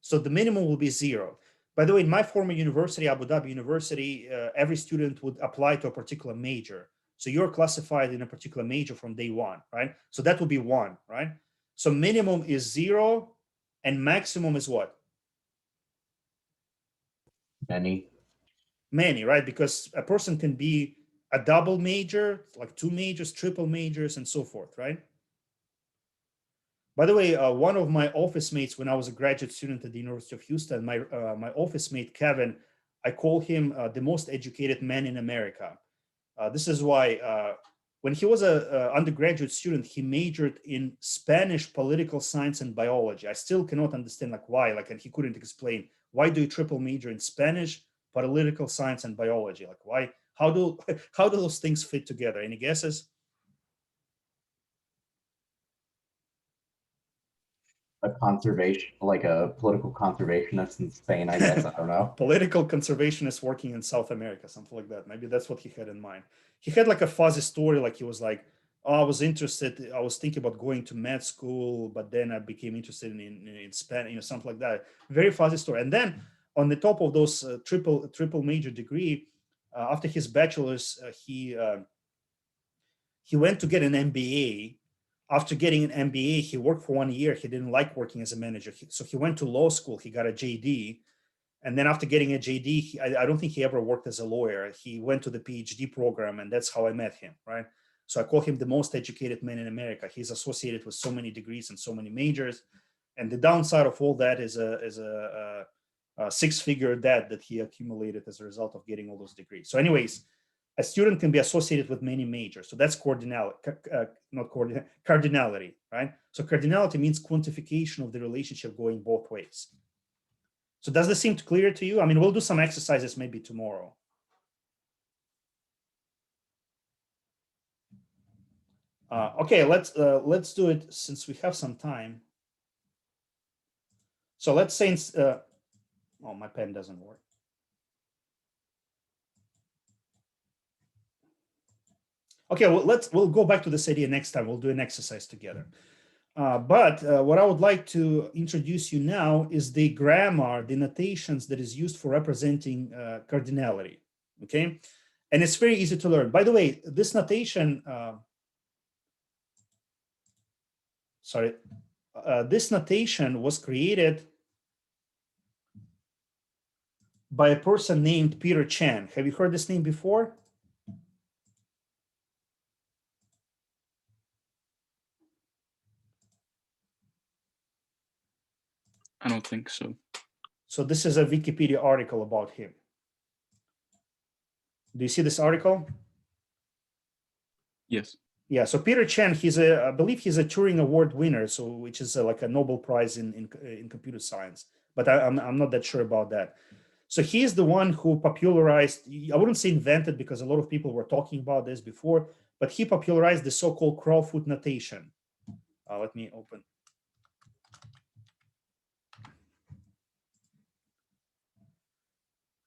So the minimum will be 0. By the way, in my former university, Abu Dhabi University, every student would apply to a particular major. So you're classified in a particular major from day 1, right? So that would be 1, right? So minimum is 0 and maximum is what? Many, right? Because a person can be a double major, like 2 majors, triple majors, and so forth, right? By the way, one of my office mates, when I was a graduate student at the University of Houston, my office mate, Kevin, I call him the most educated man in America. This is why when he was an undergraduate student, he majored in Spanish political science and biology. I still cannot understand why, and he couldn't explain, why do you triple major in Spanish, political science, and biology? Why? How do those things fit together? Any guesses? A conservation, like a political conservationist in Spain, I guess. I don't know. Political conservationist working in South America, something like that. Maybe that's what he had in mind. He had a fuzzy story, he was I was interested. I was thinking about going to med school, but then I became interested in Spanish, something like that. Very fuzzy story. And then on the top of those triple major degree, after his bachelor's, he went to get an MBA. After getting an MBA, he worked for 1 year. He didn't like working as a manager, so he went to law school. He got a JD, and then after getting a JD, I don't think he ever worked as a lawyer. He went to the PhD program, and that's how I met him, right? So I call him the most educated man in America. He's associated with so many degrees and so many majors. And the downside of all that is a six-figure debt that he accumulated as a result of getting all those degrees. So anyways, a student can be associated with many majors. So that's cardinality, right? So cardinality means quantification of the relationship going both ways. So does this seem clear to you? I mean, we'll do some exercises maybe tomorrow. Okay, let's do it since we have some time. So let's say, oh, my pen doesn't work. Okay, well, we'll go back to this idea next time. We'll do an exercise together. But what I would like to introduce you now is the grammar, the notations that is used for representing cardinality, okay? And it's very easy to learn. By the way, this notation, this notation was created by a person named Peter Chan. Have you heard this name before? I don't think so. So this is a Wikipedia article about him. Do you see this article? Yes. Yeah, so Peter Chan, I believe he's a Turing Award winner, so which is like a Nobel Prize in computer science, but I'm not that sure about that. So he's the one who popularized, I wouldn't say invented because a lot of people were talking about this before, but he popularized the so-called crowfoot notation. Let me open.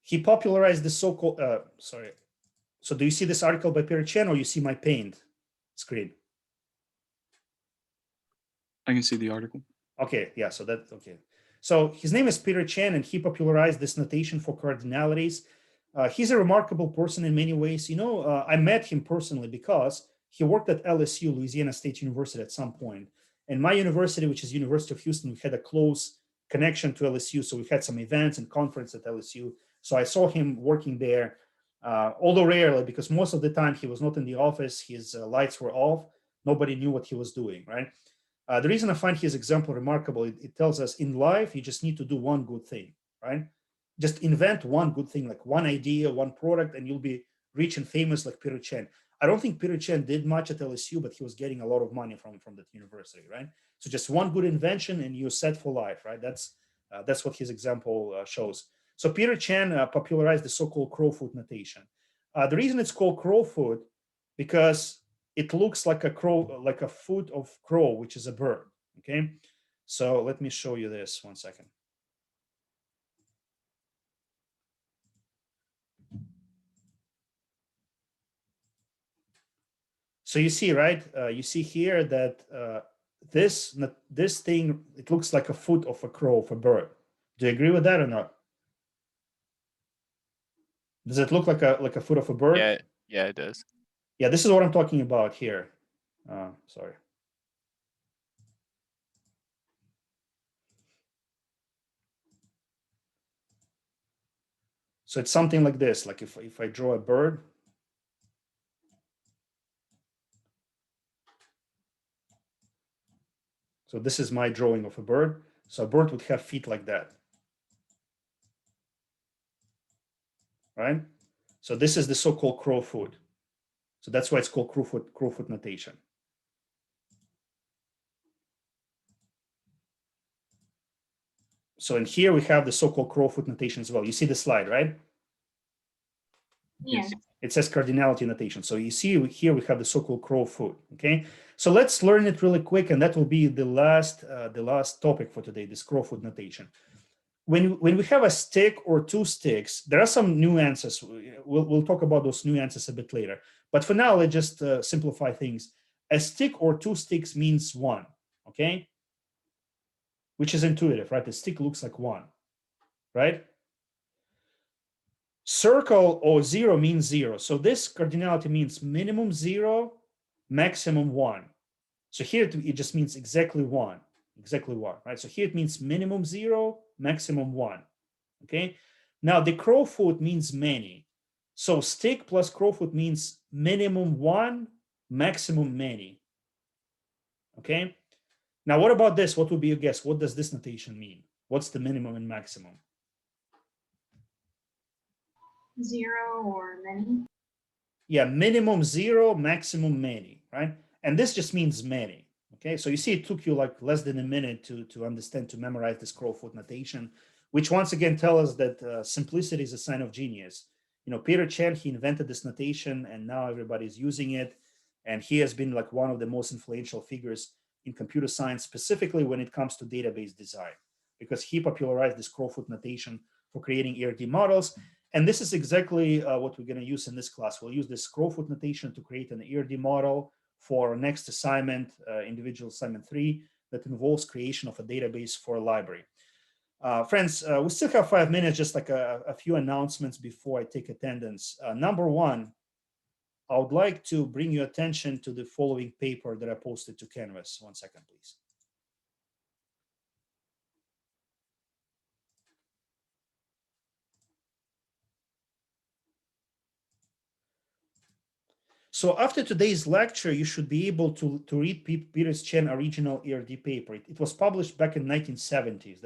He popularized the so-called, sorry. So do you see this article by Peter Chan, or you see my paint screen? I can see the article. Okay, yeah, so that's okay. So his name is Peter Chan, and he popularized this notation for cardinalities. He's a remarkable person in many ways. I met him personally because he worked at LSU, Louisiana State University, at some point. And my university, which is University of Houston, we had a close connection to LSU. So we had some events and conferences at LSU. So I saw him working there, although rarely, because most of the time he was not in the office. His lights were off. Nobody knew what he was doing, right? The reason I find his example remarkable, it tells us in life, you just need to do one good thing, right? Just invent one good thing, like one idea, one product, and you'll be rich and famous like Peter Chan. I don't think Peter Chan did much at LSU, but he was getting a lot of money from that university, right? So just one good invention and you're set for life, right? That's what his example shows. So Peter Chan popularized the so-called crowfoot notation. The reason it's called crowfoot, because it looks like a crow, like a foot of crow, which is a bird, okay? So let me show you this, 1 second. So you see, right? You see here that this thing, it looks like a foot of a crow, of a bird. Do you agree with that or not? Does it look like a foot of a bird? Yeah, it does. Yeah, this is what I'm talking about here. Sorry. So it's something like this, like if I draw a bird. So this is my drawing of a bird. So a bird would have feet like that. Right? So this is the so-called crowfoot. So that's why it's called crowfoot notation. So in here we have the so-called crowfoot notation as well. You see the slide, right? Yes. It says cardinality notation. So you see here we have the so-called crowfoot. Okay. So let's learn it really quick, and that will be the last topic for today, this crowfoot notation. When we have a stick or two sticks, there are some nuances. We'll talk about those nuances a bit later. But for now, let's just simplify things. A stick or two sticks means one, okay? Which is intuitive, right? The stick looks like one, right? Circle or zero means zero. So this cardinality means minimum zero, maximum one. So here it just means exactly one, right? So here it means minimum zero, maximum one, okay? Now the crowfoot means many. So stick plus crowfoot means minimum one, maximum many, okay? Now what about this? What would be your guess? What does this notation mean? What's the minimum and maximum? 0 or many. Yeah, minimum zero, maximum many, right? And this just means many, okay? So you see it took you like less than a minute to understand, to memorize this crowfoot notation, which once again tell us that simplicity is a sign of genius. You know, Peter Chen, he invented this notation and now everybody's using it. And he has been like one of the most influential figures in computer science, specifically when it comes to database design, because he popularized this crowfoot notation for creating ERD models. And this is exactly what we're going to use in this class. We'll use this crowfoot notation to create an ERD model for our next assignment, individual assignment 3, that involves creation of a database for a library. Friends, we still have 5 minutes, just like a few announcements before I take attendance. Number one, I would like to bring your attention to the following paper that I posted to Canvas. 1 second, please. So after today's lecture, you should be able to read Peter Chen original ERD paper. It was published back in 1970s.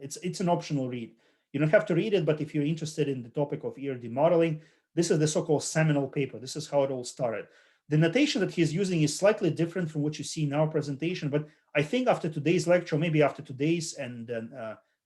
It's an optional read. You don't have to read it, but if you're interested in the topic of ERD modeling, this is the so-called seminal paper. This is how it all started. The notation that he's using is slightly different from what you see in our presentation, but I think after today's lecture, maybe after today's and then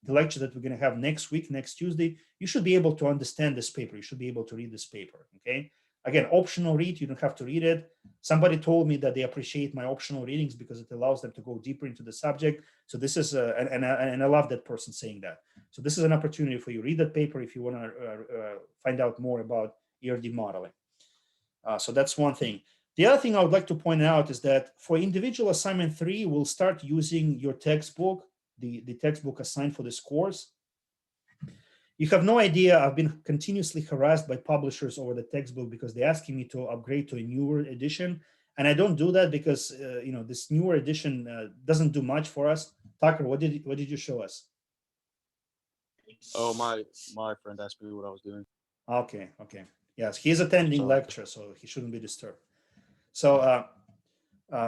the lecture that we're going to have next week, next Tuesday, you should be able to understand this paper. You should be able to read this paper, okay? Again, optional read, you don't have to read it. Somebody told me that they appreciate my optional readings because it allows them to go deeper into the subject. So this is, and I love that person saying that. So this is an opportunity for you to read that paper if you want to find out more about ERD modeling. So that's one thing. The other thing I would like to point out is that for individual assignment 3, we'll start using your textbook, the textbook assigned for this course. You have no idea, I've been continuously harassed by publishers over the textbook because they're asking me to upgrade to a newer edition. And I don't do that because, you know, this newer edition doesn't do much for us. Tucker, what did you show us? Oh, my friend asked me what I was doing. Okay. Yes, he's attending lecture, so he shouldn't be disturbed. So,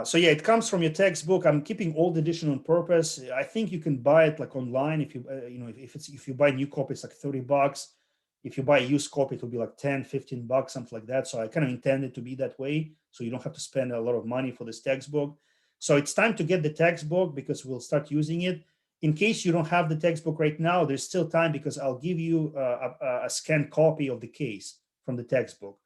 so yeah, it comes from your textbook. I'm keeping old edition on purpose. I think you can buy it like online. If you, you know, if you buy new copy, it's like $30. If you buy a used copy, it will be like 10, 15 bucks, something like that. So I kind of intended to be that way. So you don't have to spend a lot of money for this textbook. So it's time to get the textbook because we'll start using it. In case you don't have the textbook right now, there's still time because I'll give you a scanned copy of the case from the textbook.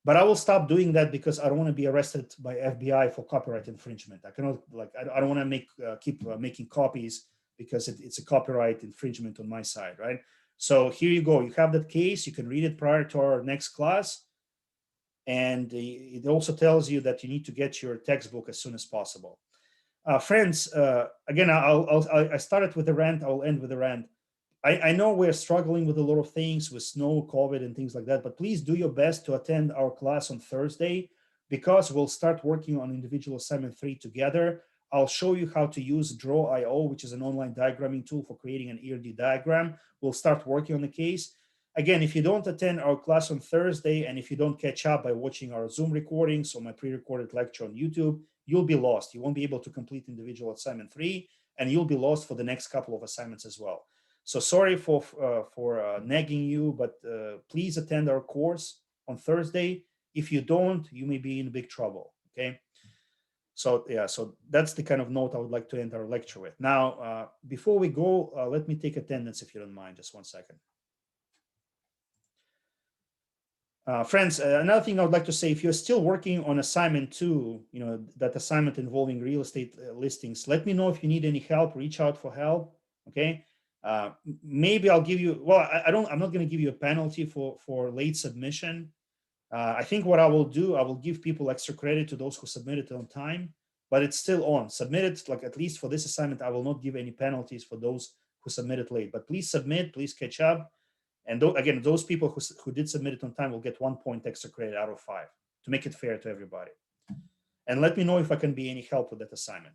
But I will stop doing that because I don't want to be arrested by FBI for copyright infringement. I cannot, like, I don't want to keep making copies because it's a copyright infringement on my side, right? So here you go. You have that case. You can read it prior to our next class. And it also tells you that you need to get your textbook as soon as possible. Friends, again, I started with a rant. I'll end with a rant. I know we're struggling with a lot of things with snow, COVID, and things like that, but please do your best to attend our class on Thursday because we'll start working on individual assignment 3 together. I'll show you how to use Draw.io, which is an online diagramming tool for creating an ERD diagram. We'll start working on the case. Again, if you don't attend our class on Thursday and if you don't catch up by watching our Zoom recordings or my pre-recorded lecture on YouTube, you'll be lost. You won't be able to complete individual assignment 3, and you'll be lost for the next couple of assignments as well. So sorry for nagging you, but please attend our course on Thursday. If you don't, you may be in big trouble, okay? So yeah, so that's the kind of note I would like to end our lecture with. Now, before we go, let me take attendance if you don't mind, just 1 second. Friends, another thing I would like to say, if you're still working on assignment 2, you know, that assignment involving real estate listings, let me know if you need any help, reach out for help, okay? Maybe I'll give you, well, I'm not going to give you a penalty for late submission, I think what I will do, I will give people extra credit to those who submitted on time, but it's still on. Submitted, like at least for this assignment, I will not give any penalties for those who submitted late. But please submit, please catch up. And again, those people who did submit it on time will get 1 point extra credit out of 5 to make it fair to everybody. And let me know if I can be any help with that assignment.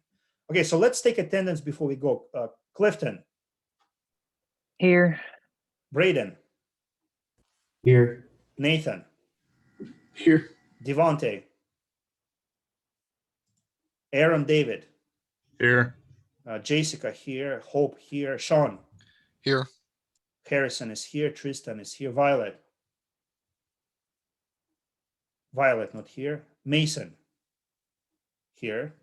Okay, so let's take attendance before we go. Clifton, Here. Braden, Here. Nathan, Here. Devontae, Aaron David, Here. Jessica here, Hope here, Sean. Here. Harrison is here, Tristan is here, Violet. Violet not here. Mason here.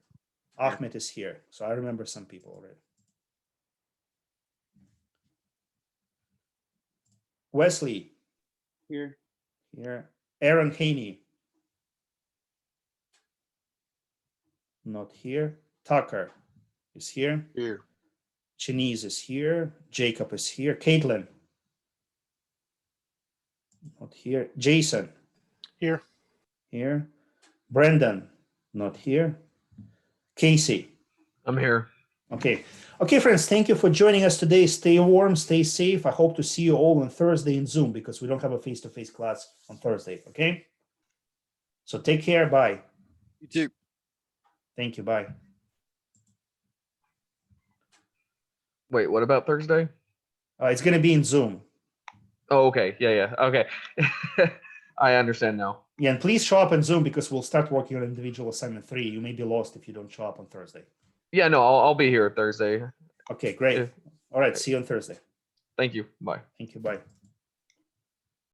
Ahmed is here. So I remember some people already. Wesley. Here. Here. Aaron Haney. Not here. Tucker is here. Here. Chinese is here. Jacob is here. Caitlin. Not here. Jason. Here. Here. Brendan. Not here. Casey. I'm here. Okay. Okay, friends, thank you for joining us today. Stay warm, stay safe. I hope to see you all on Thursday in Zoom because we don't have a face-to-face class on Thursday, okay? So take care. Bye. You too. Thank you. Bye. Wait, what about Thursday? It's going to be in Zoom. Oh, okay. Yeah. Okay. I understand now. Yeah, and please show up in Zoom because we'll start working on individual assignment 3. You may be lost if you don't show up on Thursday. Yeah, no, I'll be here Thursday. Okay, great. All right, see you on Thursday. Thank you. Bye. Thank you. Bye.